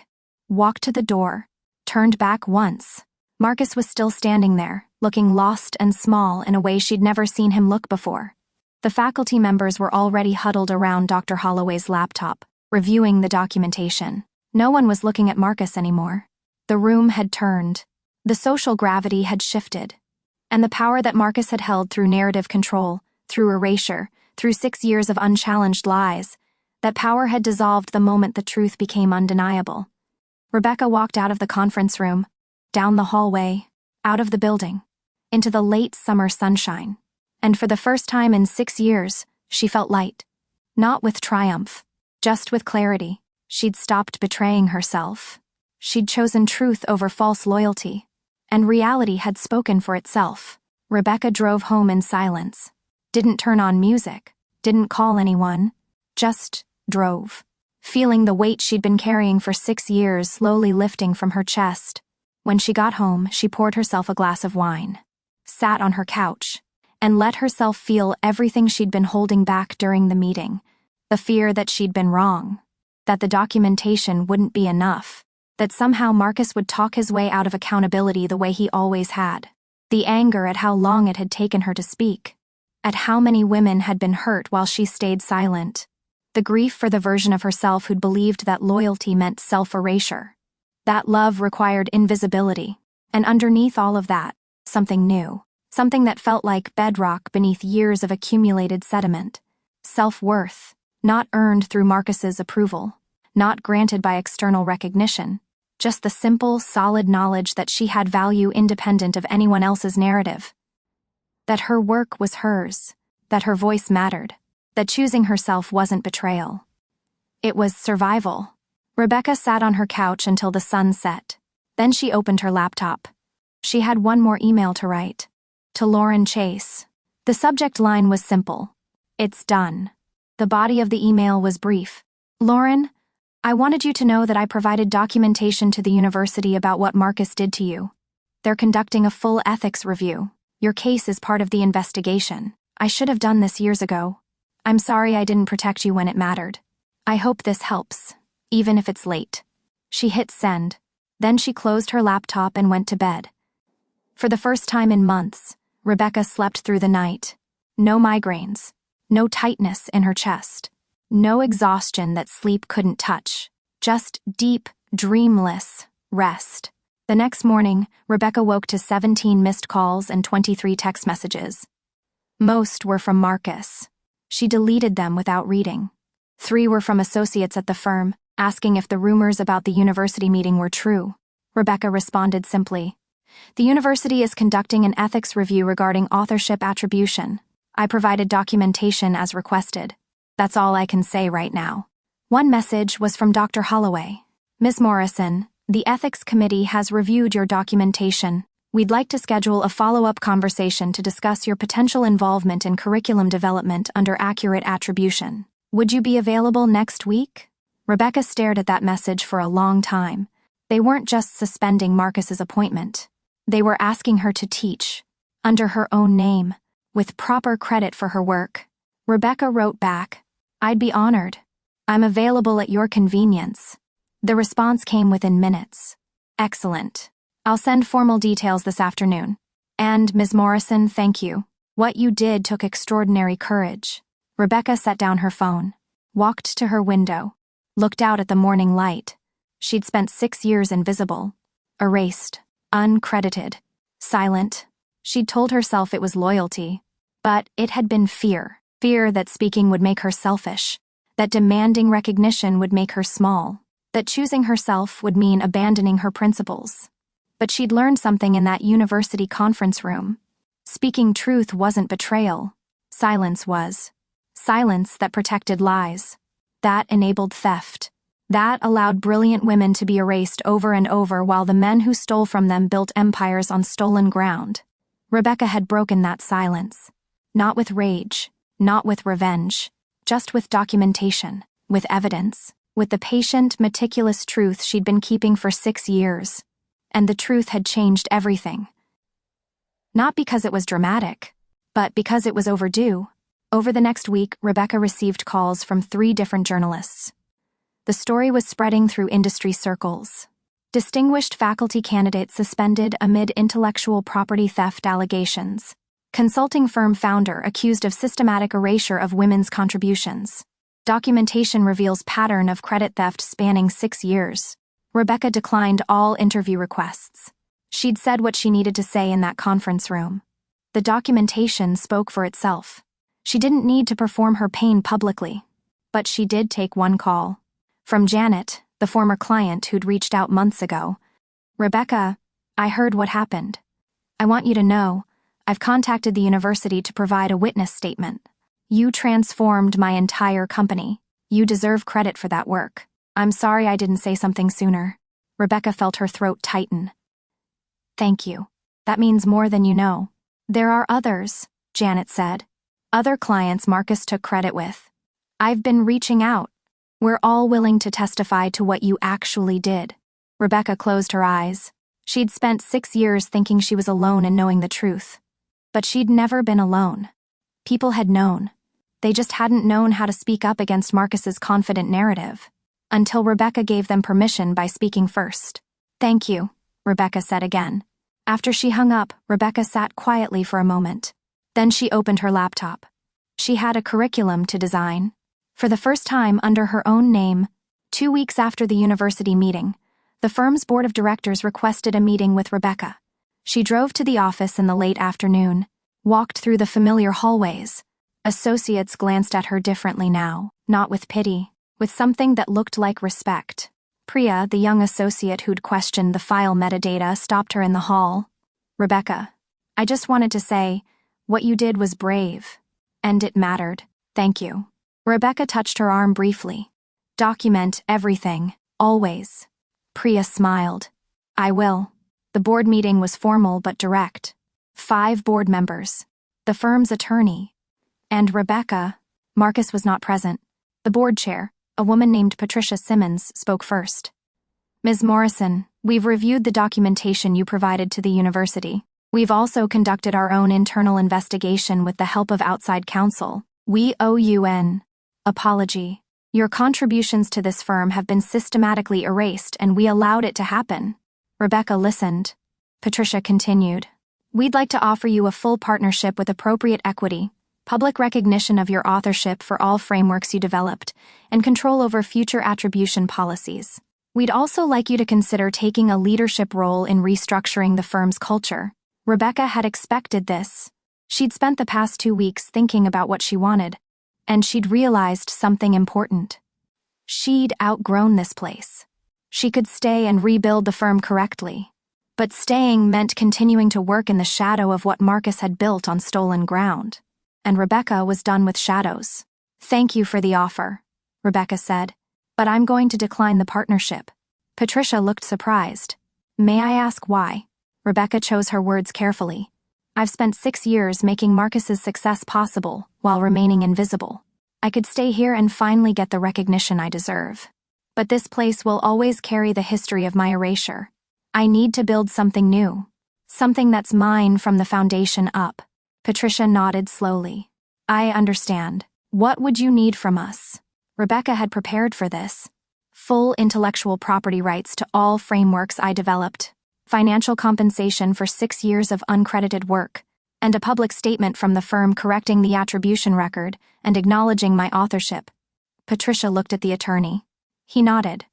walked to the door, turned back once. Marcus was still standing there, looking lost and small in a way she'd never seen him look before. The faculty members were already huddled around Dr. Holloway's laptop, reviewing the documentation. No one was looking at Marcus anymore. The room had turned. The social gravity had shifted. And the power that Marcus had held through narrative control, through erasure, through 6 years of unchallenged lies, that power had dissolved the moment the truth became undeniable. Rebecca walked out of the conference room, down the hallway, out of the building, into the late summer sunshine. And for the first time in 6 years, she felt light. Not with triumph, just with clarity. She'd stopped betraying herself. She'd chosen truth over false loyalty. And reality had spoken for itself. Rebecca drove home in silence. Didn't turn on music. Didn't call anyone. Just drove. Feeling the weight she'd been carrying for 6 years slowly lifting from her chest. When she got home, she poured herself a glass of wine, sat on her couch, and let herself feel everything she'd been holding back during the meeting. The fear that she'd been wrong, that the documentation wouldn't be enough, that somehow Marcus would talk his way out of accountability the way he always had. The anger at how long it had taken her to speak, at how many women had been hurt while she stayed silent. The grief for the version of herself who'd believed that loyalty meant self-erasure. That love required invisibility, and underneath all of that, something new, something that felt like bedrock beneath years of accumulated sediment. Self-worth, not earned through Marcus's approval, not granted by external recognition, just the simple, solid knowledge that she had value independent of anyone else's narrative. That her work was hers, that her voice mattered, that choosing herself wasn't betrayal. It was survival. Rebecca sat on her couch until the sun set. Then she opened her laptop. She had one more email to write. To Lauren Chase. The subject line was simple. It's done. The body of the email was brief. Lauren, I wanted you to know that I provided documentation to the university about what Marcus did to you. They're conducting a full ethics review. Your case is part of the investigation. I should have done this years ago. I'm sorry I didn't protect you when it mattered. I hope this helps. Even if it's late. She hit send. Then she closed her laptop and went to bed. For the first time in months, Rebecca slept through the night. No migraines. No tightness in her chest. No exhaustion that sleep couldn't touch. Just deep, dreamless rest. The next morning, Rebecca woke to 17 missed calls and 23 text messages. Most were from Marcus. She deleted them without reading. 3 were from associates at the firm, asking if the rumors about the university meeting were true. Rebecca responded simply, "The university is conducting an ethics review regarding authorship attribution. I provided documentation as requested. That's all I can say right now." One message was from Dr. Holloway. "Ms. Morrison, the ethics committee has reviewed your documentation. We'd like to schedule a follow-up conversation to discuss your potential involvement in curriculum development under accurate attribution. Would you be available next week?" Rebecca stared at that message for a long time. They weren't just suspending Marcus's appointment. They were asking her to teach, under her own name, with proper credit for her work. Rebecca wrote back, "I'd be honored. I'm available at your convenience." The response came within minutes. "Excellent. I'll send formal details this afternoon. And, Ms. Morrison, thank you. What you did took extraordinary courage." Rebecca set down her phone, walked to her window, looked out at the morning light. She'd spent 6 years invisible, erased, uncredited, silent. She'd told herself it was loyalty, but it had been fear. Fear that speaking would make her selfish, that demanding recognition would make her small, that choosing herself would mean abandoning her principles. But she'd learned something in that university conference room. Speaking truth wasn't betrayal. Silence was. Silence that protected lies. That enabled theft. That allowed brilliant women to be erased over and over while the men who stole from them built empires on stolen ground. Rebecca had broken that silence. Not with rage, not with revenge, just with documentation, with evidence, with the patient, meticulous truth she'd been keeping for 6 years. and the truth had changed everything. Not because it was dramatic, but because it was overdue. Over the next week, Rebecca received calls from 3 different journalists. The story was spreading through industry circles. Distinguished faculty candidates suspended amid intellectual property theft allegations. Consulting firm founder accused of systematic erasure of women's contributions. Documentation reveals pattern of credit theft spanning 6 years. Rebecca declined all interview requests. She'd said what she needed to say in that conference room. The documentation spoke for itself. She didn't need to perform her pain publicly. But she did take one call. From Janet, the former client who'd reached out months ago. "Rebecca, I heard what happened. I want you to know, I've contacted the university to provide a witness statement. You transformed my entire company. You deserve credit for that work. I'm sorry I didn't say something sooner." Rebecca felt her throat tighten. "Thank you. That means more than you know." "There are others," Janet said. "Other clients Marcus took credit with. I've been reaching out. We're all willing to testify to what you actually did." Rebecca closed her eyes. She'd spent 6 years thinking she was alone in knowing the truth. But she'd never been alone. People had known. They just hadn't known how to speak up against Marcus's confident narrative. Until Rebecca gave them permission by speaking first. "Thank you," Rebecca said again. After she hung up, Rebecca sat quietly for a moment. Then she opened her laptop. She had a curriculum to design. For the first time under her own name, 2 weeks after the university meeting, the firm's board of directors requested a meeting with Rebecca. She drove to the office in the late afternoon, walked through the familiar hallways. Associates glanced at her differently now, not with pity, with something that looked like respect. Priya, the young associate who'd questioned the file metadata, stopped her in the hall. "Rebecca, I just wanted to say, what you did was brave. And it mattered. Thank you." Rebecca touched her arm briefly. "Document everything, always." Priya smiled. "I will." The board meeting was formal but direct. 5 board members, the firm's attorney, and Rebecca. Marcus was not present. The board chair, a woman named Patricia Simmons, spoke first. "Ms. Morrison, we've reviewed the documentation you provided to the university. We've also conducted our own internal investigation with the help of outside counsel. We owe you an apology. Your contributions to this firm have been systematically erased and we allowed it to happen." Rebecca listened. Patricia continued. "We'd like to offer you a full partnership with appropriate equity, public recognition of your authorship for all frameworks you developed, and control over future attribution policies. We'd also like you to consider taking a leadership role in restructuring the firm's culture." Rebecca had expected this. She'd spent the past 2 weeks thinking about what she wanted, and she'd realized something important. She'd outgrown this place. She could stay and rebuild the firm correctly. But staying meant continuing to work in the shadow of what Marcus had built on stolen ground. And Rebecca was done with shadows. "Thank you for the offer," Rebecca said, "but I'm going to decline the partnership." Patricia looked surprised. "May I ask why?" Rebecca chose her words carefully. "I've spent 6 years making Marcus's success possible while remaining invisible. I could stay here and finally get the recognition I deserve. But this place will always carry the history of my erasure. I need to build something new. Something that's mine from the foundation up." Patricia nodded slowly. "I understand. What would you need from us?" Rebecca had prepared for this. "Full intellectual property rights to all frameworks I developed. Financial compensation for 6 years of uncredited work, and a public statement from the firm correcting the attribution record and acknowledging my authorship." Patricia looked at the attorney. He nodded.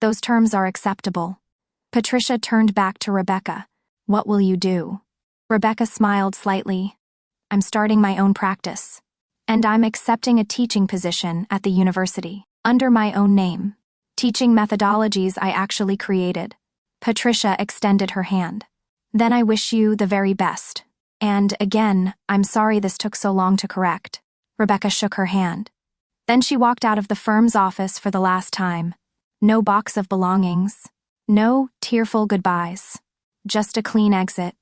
"Those terms are acceptable." Patricia turned back to Rebecca. "What will you do?" Rebecca smiled slightly. "I'm starting my own practice. And I'm accepting a teaching position at the university, under my own name. Teaching methodologies I actually created." Patricia extended her hand. "Then I wish you the very best. And, again, I'm sorry this took so long to correct." Rebecca shook her hand. Then she walked out of the firm's office for the last time. No box of belongings. No tearful goodbyes. Just a clean exit.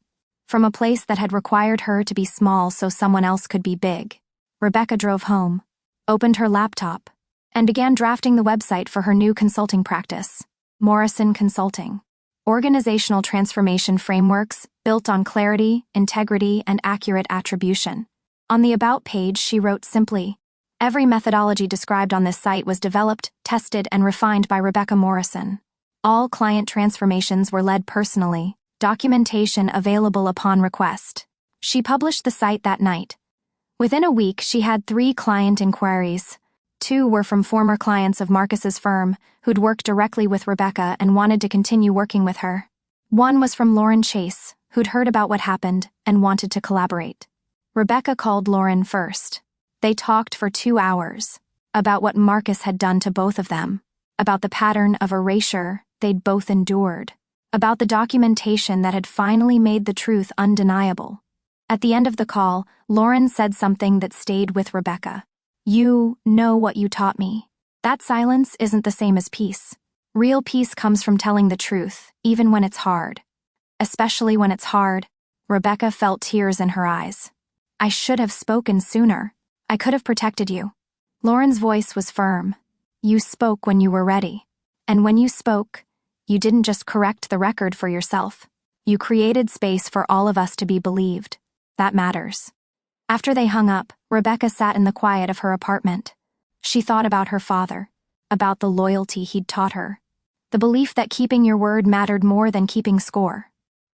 From a place that had required her to be small so someone else could be big. Rebecca drove home, opened her laptop, and began drafting the website for her new consulting practice, Morrison Consulting. organizational transformation frameworks built on clarity, integrity, and accurate attribution. On the About page, she wrote simply, "Every methodology described on this site was developed, tested, and refined by Rebecca Morrison. All client transformations were led personally, documentation available upon request." She published the site that night. Within a week, she had 3 client inquiries. 2 were from former clients of Marcus's firm, who'd worked directly with Rebecca and wanted to continue working with her. 1 was from Lauren Chase, who'd heard about what happened and wanted to collaborate. Rebecca called Lauren first. They talked for 2 hours about what Marcus had done to both of them, about the pattern of erasure they'd both endured, about the documentation that had finally made the truth undeniable. At the end of the call, Lauren said something that stayed with Rebecca. "You know what you taught me. That silence isn't the same as peace. Real peace comes from telling the truth, even when it's hard. Especially when it's hard." Rebecca felt tears in her eyes. "I should have spoken sooner. I could have protected you." Lauren's voice was firm. "You spoke when you were ready. And when you spoke, you didn't just correct the record for yourself. You created space for all of us to be believed. That matters." After they hung up, Rebecca sat in the quiet of her apartment. She thought about her father, about the loyalty he'd taught her, the belief that keeping your word mattered more than keeping score,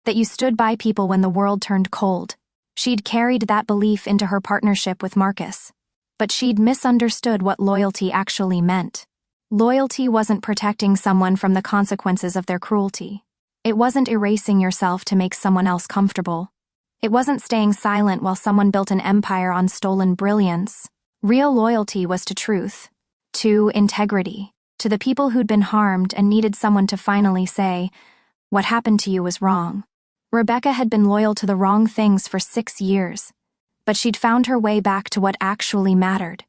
that you stood by people when the world turned cold. She'd carried that belief into her partnership with Marcus, but she'd misunderstood what loyalty actually meant. Loyalty wasn't protecting someone from the consequences of their cruelty. It wasn't erasing yourself to make someone else comfortable. It wasn't staying silent while someone built an empire on stolen brilliance. Real loyalty was to truth, to integrity, to the people who'd been harmed and needed someone to finally say, "What happened to you was wrong." Rebecca had been loyal to the wrong things for 6 years, but she'd found her way back to what actually mattered.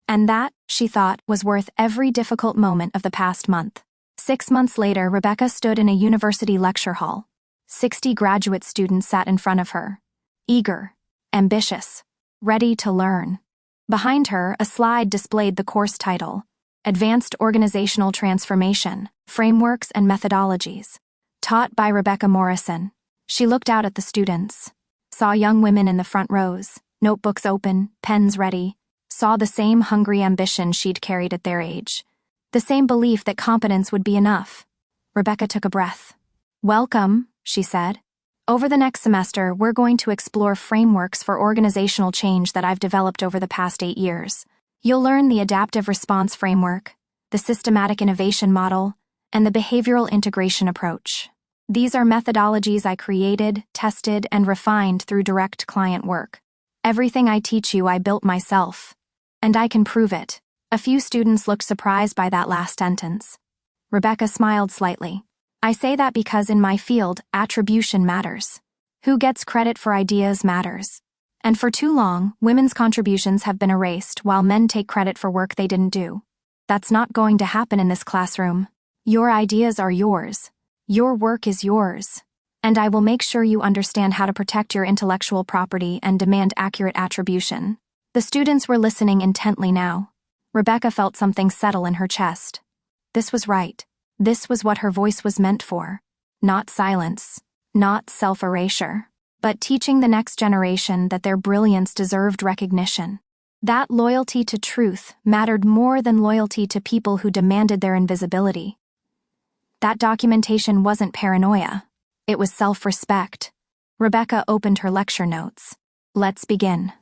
And that, she thought, was worth every difficult moment of the past month. 6 months later, Rebecca stood in a university lecture hall. 60 graduate students sat in front of her. Eager, ambitious, ready to learn. Behind her, a slide displayed the course title, Advanced Organizational Transformation, Frameworks and Methodologies, taught by Rebecca Morrison. She looked out at the students, saw young women in the front rows, notebooks open, pens ready, saw the same hungry ambition she'd carried at their age, the same belief that competence would be enough. Rebecca took a breath. "Welcome," she said. "Over the next semester, we're going to explore frameworks for organizational change that I've developed over the past 8 years. You'll learn the adaptive response framework, the systematic innovation model, and the behavioral integration approach. These are methodologies I created, tested, and refined through direct client work. Everything I teach you I built myself. And I can prove it." A few students looked surprised by that last sentence. Rebecca smiled slightly. "I say that because in my field, attribution matters. Who gets credit for ideas matters. And for too long, women's contributions have been erased while men take credit for work they didn't do. That's not going to happen in this classroom. Your ideas are yours. Your work is yours. And I will make sure you understand how to protect your intellectual property and demand accurate attribution." The students were listening intently now. Rebecca felt something settle in her chest. This was right. This was what her voice was meant for. Not silence, not self-erasure, but teaching the next generation that their brilliance deserved recognition. That loyalty to truth mattered more than loyalty to people who demanded their invisibility. That documentation wasn't paranoia. It was self-respect. Rebecca opened her lecture notes. "Let's begin."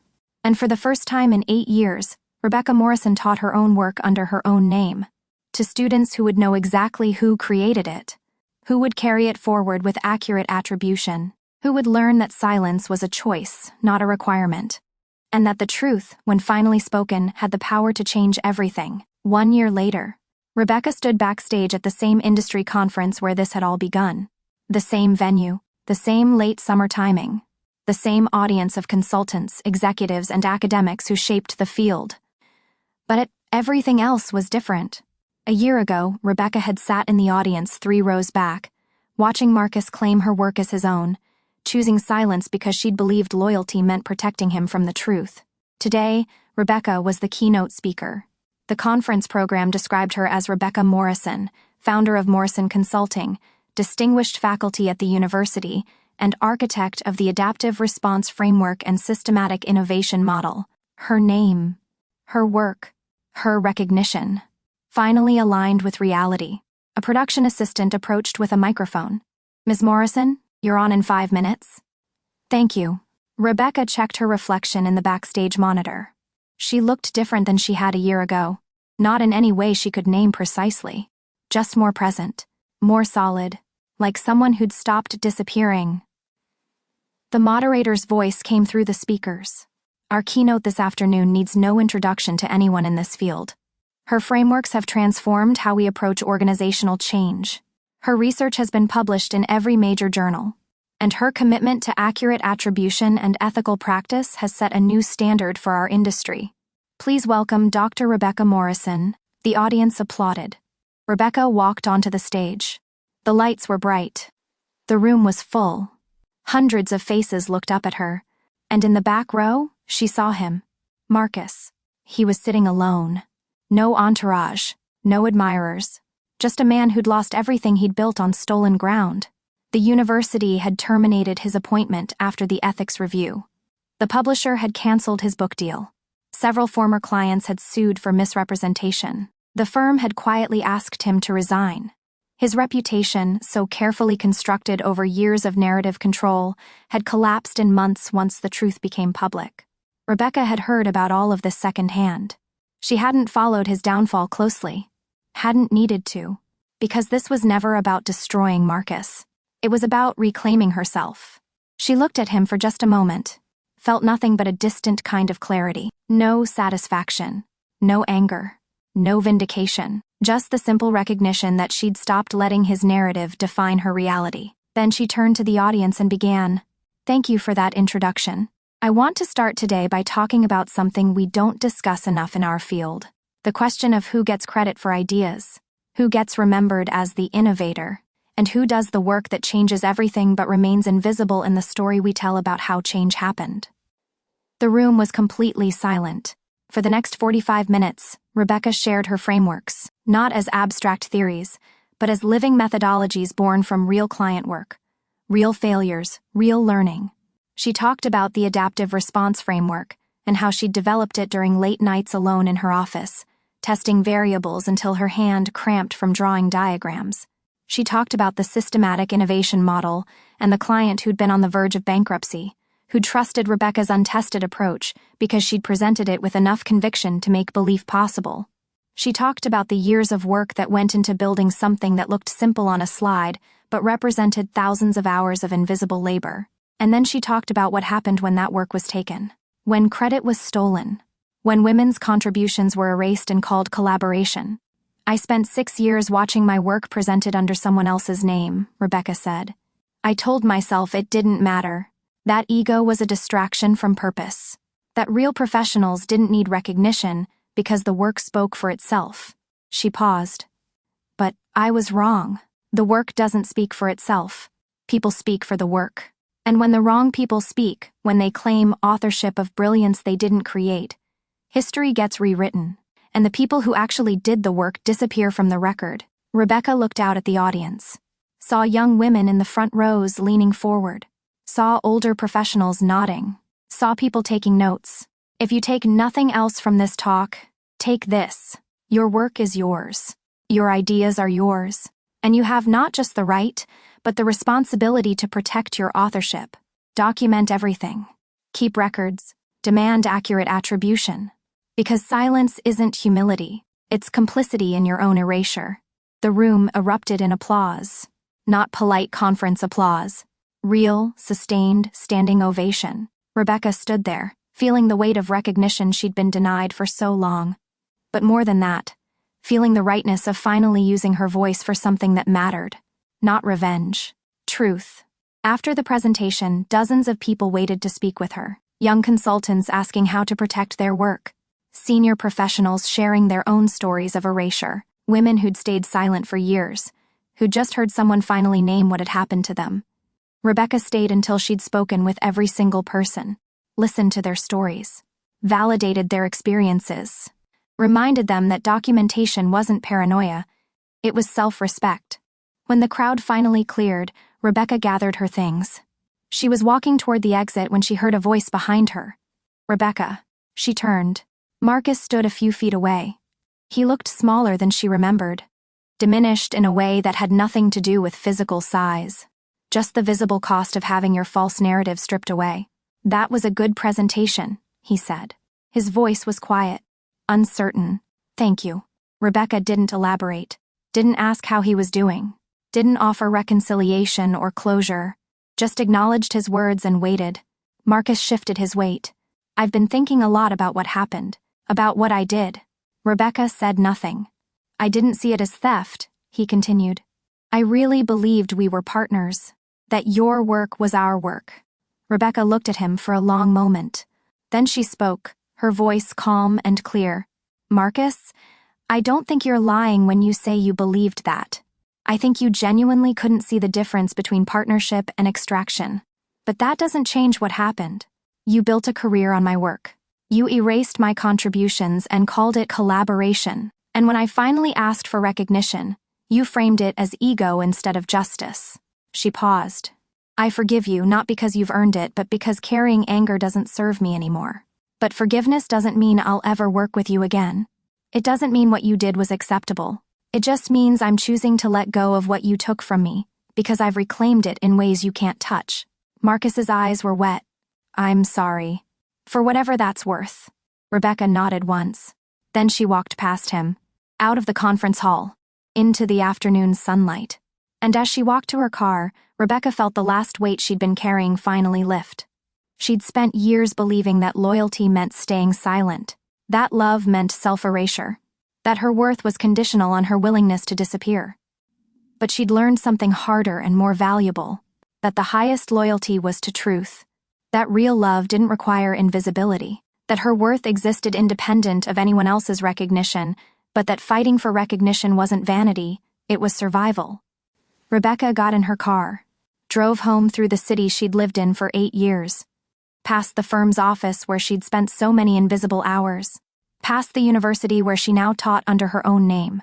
And for the first time in 8 years, Rebecca Morrison taught her own work under her own name, to students who would know exactly who created it, who would carry it forward with accurate attribution, who would learn that silence was a choice, not a requirement, and that the truth, when finally spoken, had the power to change everything. 1 year later, Rebecca stood backstage at the same industry conference where this had all begun. The same venue, the same late summer timing, the same audience of consultants, executives, and academics who shaped the field. But everything else was different. A year ago, Rebecca had sat in the audience 3 rows back, watching Marcus claim her work as his own, choosing silence because she'd believed loyalty meant protecting him from the truth. Today, Rebecca was the keynote speaker. The conference program described her as Rebecca Morrison, founder of Morrison Consulting, distinguished faculty at the university, and architect of the Adaptive Response Framework and Systematic Innovation Model. Her name, her work, her recognition, finally aligned with reality. A production assistant approached with a microphone. "Ms. Morrison, you're on in 5 minutes." "Thank you." Rebecca checked her reflection in the backstage monitor. She looked different than she had a year ago. Not in any way she could name precisely. Just more present, more solid, like someone who'd stopped disappearing. The moderator's voice came through the speakers. "Our keynote this afternoon needs no introduction to anyone in this field. Her frameworks have transformed how we approach organizational change. Her research has been published in every major journal, and her commitment to accurate attribution and ethical practice has set a new standard for our industry. Please welcome Dr. Rebecca Morrison." The audience applauded. Rebecca walked onto the stage. The lights were bright. The room was full. Hundreds of faces looked up at her, and in the back row, she saw him. Marcus. He was sitting alone. No entourage, no admirers. Just a man who'd lost everything he'd built on stolen ground. The university had terminated his appointment after the ethics review. The publisher had canceled his book deal. Several former clients had sued for misrepresentation. The firm had quietly asked him to resign. His reputation, so carefully constructed over years of narrative control, had collapsed in months once the truth became public. Rebecca had heard about all of this secondhand. She hadn't followed his downfall closely. Hadn't needed to. Because this was never about destroying Marcus. It was about reclaiming herself. She looked at him for just a moment, felt nothing but a distant kind of clarity. No satisfaction. No anger. No vindication. Just the simple recognition that she'd stopped letting his narrative define her reality. Then she turned to the audience and began, "Thank you for that introduction. I want to start today by talking about something we don't discuss enough in our field. The question of who gets credit for ideas, who gets remembered as the innovator, and who does the work that changes everything but remains invisible in the story we tell about how change happened." The room was completely silent. For the next 45 minutes, Rebecca shared her frameworks, not as abstract theories, but as living methodologies born from real client work, real failures, real learning. She talked about the adaptive response framework and how she'd developed it during late nights alone in her office, testing variables until her hand cramped from drawing diagrams. She talked about the systematic innovation model and the client who'd been on the verge of bankruptcy, who'd trusted Rebecca's untested approach because she'd presented it with enough conviction to make belief possible. She talked about the years of work that went into building something that looked simple on a slide but represented thousands of hours of invisible labor. And then she talked about what happened when that work was taken, when credit was stolen, when women's contributions were erased and called collaboration. "I spent 6 years watching my work presented under someone else's name," Rebecca said. "I told myself it didn't matter. That ego was a distraction from purpose. That real professionals didn't need recognition because the work spoke for itself." She paused. "But I was wrong. The work doesn't speak for itself. People speak for the work. And when the wrong people speak, when they claim authorship of brilliance they didn't create, history gets rewritten, and the people who actually did the work disappear from the record." Rebecca looked out at the audience, saw young women in the front rows leaning forward, saw older professionals nodding, saw people taking notes. "If you take nothing else from this talk, take this. Your work is yours. Your ideas are yours. And you have not just the right, but the responsibility to protect your authorship. Document everything. Keep records. Demand accurate attribution. Because silence isn't humility, it's complicity in your own erasure." The room erupted in applause. Not polite conference applause. Real, sustained, standing ovation. Rebecca stood there, feeling the weight of recognition she'd been denied for so long. But more than that, feeling the rightness of finally using her voice for something that mattered. Not revenge. Truth. After the presentation, dozens of people waited to speak with her. Young consultants asking how to protect their work. Senior professionals sharing their own stories of erasure. Women who'd stayed silent for years, who'd just heard someone finally name what had happened to them. Rebecca stayed until she'd spoken with every single person, listened to their stories, validated their experiences, reminded them that documentation wasn't paranoia, it was self-respect. When the crowd finally cleared, Rebecca gathered her things. She was walking toward the exit when she heard a voice behind her. "Rebecca." She turned. Marcus stood a few feet away. He looked smaller than she remembered, diminished in a way that had nothing to do with physical size, just the visible cost of having your false narrative stripped away. "That was a good presentation," he said. His voice was quiet, uncertain. "Thank you." Rebecca didn't elaborate, didn't ask how he was doing, didn't offer reconciliation or closure, just acknowledged his words and waited. Marcus shifted his weight. "I've been thinking a lot about what happened, about what I did." Rebecca said nothing. "I didn't see it as theft," he continued. "I really believed we were partners, that your work was our work." Rebecca looked at him for a long moment. Then she spoke, her voice calm and clear. "Marcus, I don't think you're lying when you say you believed that. I think you genuinely couldn't see the difference between partnership and extraction. But that doesn't change what happened. You built a career on my work. You erased my contributions and called it collaboration. And when I finally asked for recognition, you framed it as ego instead of justice." She paused. "I forgive you not because you've earned it, but because carrying anger doesn't serve me anymore. But forgiveness doesn't mean I'll ever work with you again. It doesn't mean what you did was acceptable. It just means I'm choosing to let go of what you took from me, because I've reclaimed it in ways you can't touch." Marcus's eyes were wet. "I'm sorry. For whatever that's worth." Rebecca nodded once. Then she walked past him, out of the conference hall, into the afternoon sunlight. And as she walked to her car, Rebecca felt the last weight she'd been carrying finally lift. She'd spent years believing that loyalty meant staying silent, that love meant self-erasure, that her worth was conditional on her willingness to disappear. But she'd learned something harder and more valuable, that the highest loyalty was to truth, that real love didn't require invisibility, that her worth existed independent of anyone else's recognition, but that fighting for recognition wasn't vanity, it was survival. Rebecca got in her car, drove home through the city she'd lived in for 8 years, past the firm's office where she'd spent so many invisible hours, past the university where she now taught under her own name,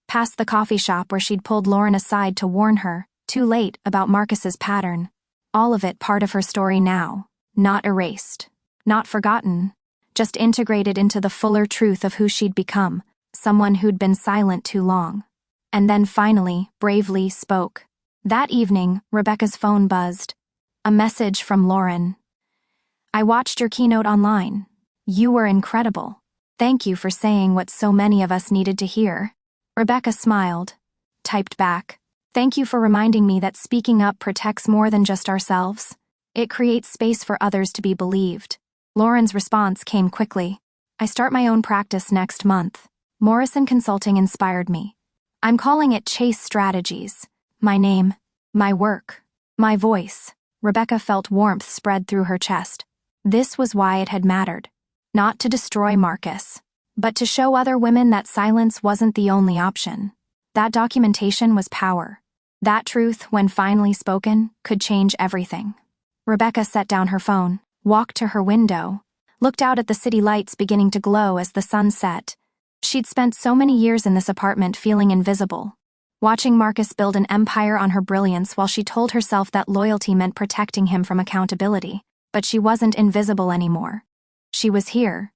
past the coffee shop where she'd pulled Lauren aside to warn her, too late, about Marcus's pattern. All of it part of her story now, not erased, not forgotten, just integrated into the fuller truth of who she'd become, someone who'd been silent too long. And then finally, bravely spoke. That evening, Rebecca's phone buzzed. A message from Lauren. "I watched your keynote online. You were incredible. Thank you for saying what so many of us needed to hear." Rebecca smiled, typed back. "Thank you for reminding me that speaking up protects more than just ourselves. It creates space for others to be believed." Lauren's response came quickly. "I start my own practice next month. Morrison Consulting inspired me. I'm calling it Chase Strategies. My name, my work, my voice." Rebecca felt warmth spread through her chest. This was why it had mattered. Not to destroy Marcus, but to show other women that silence wasn't the only option. That documentation was power. That truth, when finally spoken, could change everything. Rebecca set down her phone, walked to her window, looked out at the city lights beginning to glow as the sun set. She'd spent so many years in this apartment feeling invisible, watching Marcus build an empire on her brilliance while she told herself that loyalty meant protecting him from accountability. But she wasn't invisible anymore. She was here,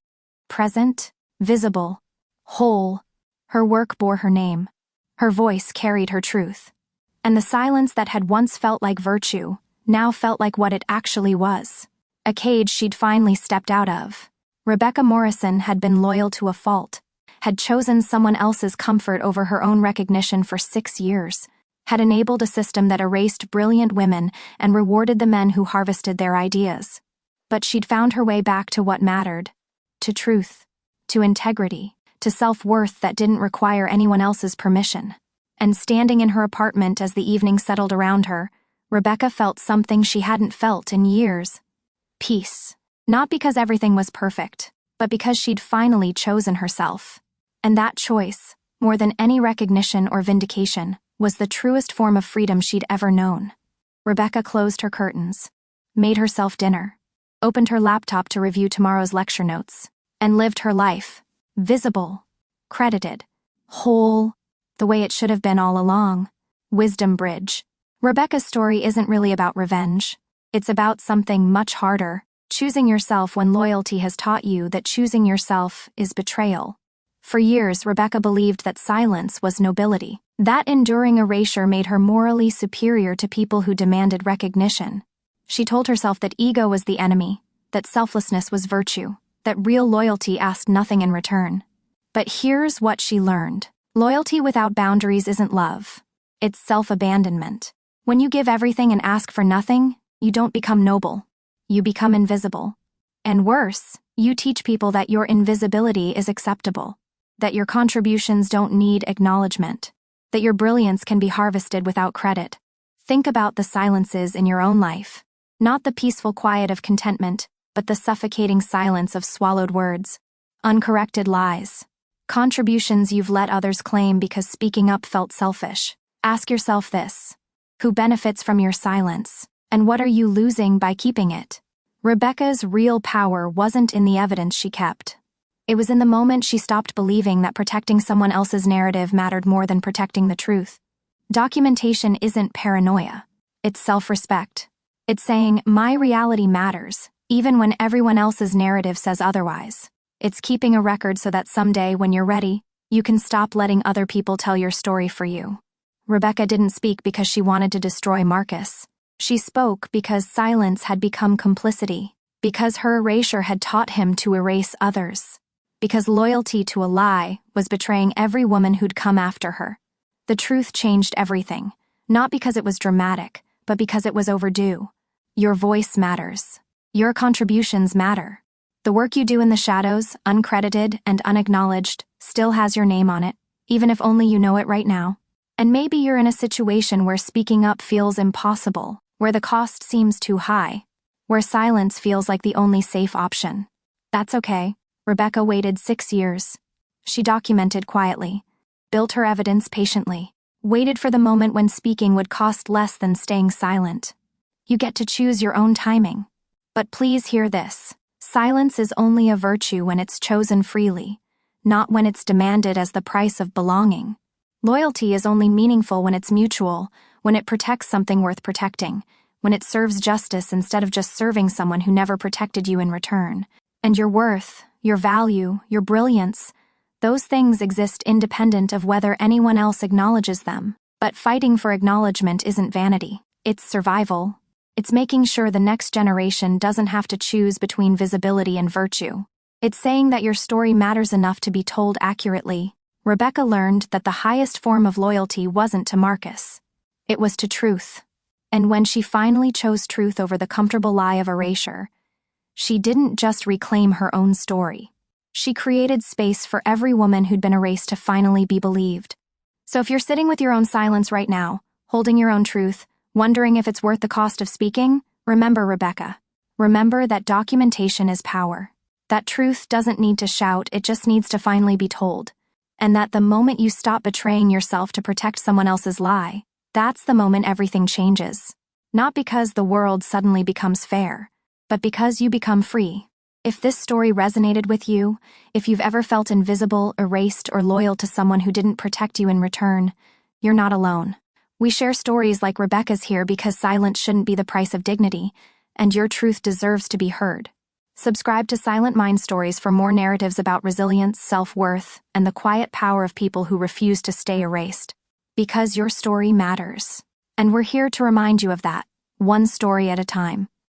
present, visible, whole. Her work bore her name. Her voice carried her truth. And the silence that had once felt like virtue now felt like what it actually was. A cage she'd finally stepped out of. Rebecca Morrison had been loyal to a fault, had chosen someone else's comfort over her own recognition for 6 years, had enabled a system that erased brilliant women and rewarded the men who harvested their ideas. But she'd found her way back to what mattered, to truth, to integrity, to self-worth that didn't require anyone else's permission. And standing in her apartment as the evening settled around her, Rebecca felt something she hadn't felt in years. Peace. Not because everything was perfect, but because she'd finally chosen herself. And that choice, more than any recognition or vindication, was the truest form of freedom she'd ever known. Rebecca closed her curtains, made herself dinner, opened her laptop to review tomorrow's lecture notes, and lived her life, visible, credited, whole, the way it should have been all along. Wisdom Bridge. Rebecca's story isn't really about revenge. It's about something much harder, choosing yourself when loyalty has taught you that choosing yourself is betrayal. For years, Rebecca believed that silence was nobility. That enduring erasure made her morally superior to people who demanded recognition. She told herself that ego was the enemy, that selflessness was virtue, that real loyalty asked nothing in return. But here's what she learned. Loyalty without boundaries isn't love. It's self-abandonment. When you give everything and ask for nothing, you don't become noble. You become invisible. And worse, you teach people that your invisibility is acceptable, that your contributions don't need acknowledgement, that your brilliance can be harvested without credit. Think about the silences in your own life. Not the peaceful quiet of contentment, but the suffocating silence of swallowed words, uncorrected lies, contributions you've let others claim because speaking up felt selfish. Ask yourself this: who benefits from your silence, and what are you losing by keeping it? Rebecca's real power wasn't in the evidence she kept. It was in the moment she stopped believing that protecting someone else's narrative mattered more than protecting the truth. Documentation isn't paranoia. It's self-respect. It's saying, my reality matters, even when everyone else's narrative says otherwise. It's keeping a record so that someday, when you're ready, you can stop letting other people tell your story for you. Rebecca didn't speak because she wanted to destroy Marcus. She spoke because silence had become complicity, because her erasure had taught him to erase others, because loyalty to a lie was betraying every woman who'd come after her. The truth changed everything, not because it was dramatic, but because it was overdue. Your voice matters. Your contributions matter. The work you do in the shadows, uncredited and unacknowledged, still has your name on it, even if only you know it right now. And maybe you're in a situation where speaking up feels impossible, where the cost seems too high, where silence feels like the only safe option. That's okay. Rebecca waited 6 years. She documented quietly, built her evidence patiently, waited for the moment when speaking would cost less than staying silent. You get to choose your own timing. But please hear this. Silence is only a virtue when it's chosen freely, not when it's demanded as the price of belonging. Loyalty is only meaningful when it's mutual, when it protects something worth protecting, when it serves justice instead of just serving someone who never protected you in return. And your worth, your value, your brilliance, those things exist independent of whether anyone else acknowledges them. But fighting for acknowledgement isn't vanity. It's survival. It's making sure the next generation doesn't have to choose between visibility and virtue. It's saying that your story matters enough to be told accurately. Rebecca learned that the highest form of loyalty wasn't to Marcus. It was to truth. And when she finally chose truth over the comfortable lie of erasure, she didn't just reclaim her own story. She created space for every woman who'd been erased to finally be believed. So if you're sitting with your own silence right now, holding your own truth, wondering if it's worth the cost of speaking, remember Rebecca. Remember that documentation is power. That truth doesn't need to shout, it just needs to finally be told. And that the moment you stop betraying yourself to protect someone else's lie, that's the moment everything changes. Not because the world suddenly becomes fair, but because you become free. If this story resonated with you, if you've ever felt invisible, erased, or loyal to someone who didn't protect you in return, you're not alone. We share stories like Rebecca's here because silence shouldn't be the price of dignity, and your truth deserves to be heard. Subscribe to Silent Mind Stories for more narratives about resilience, self-worth, and the quiet power of people who refuse to stay erased. Because your story matters. And we're here to remind you of that, one story at a time.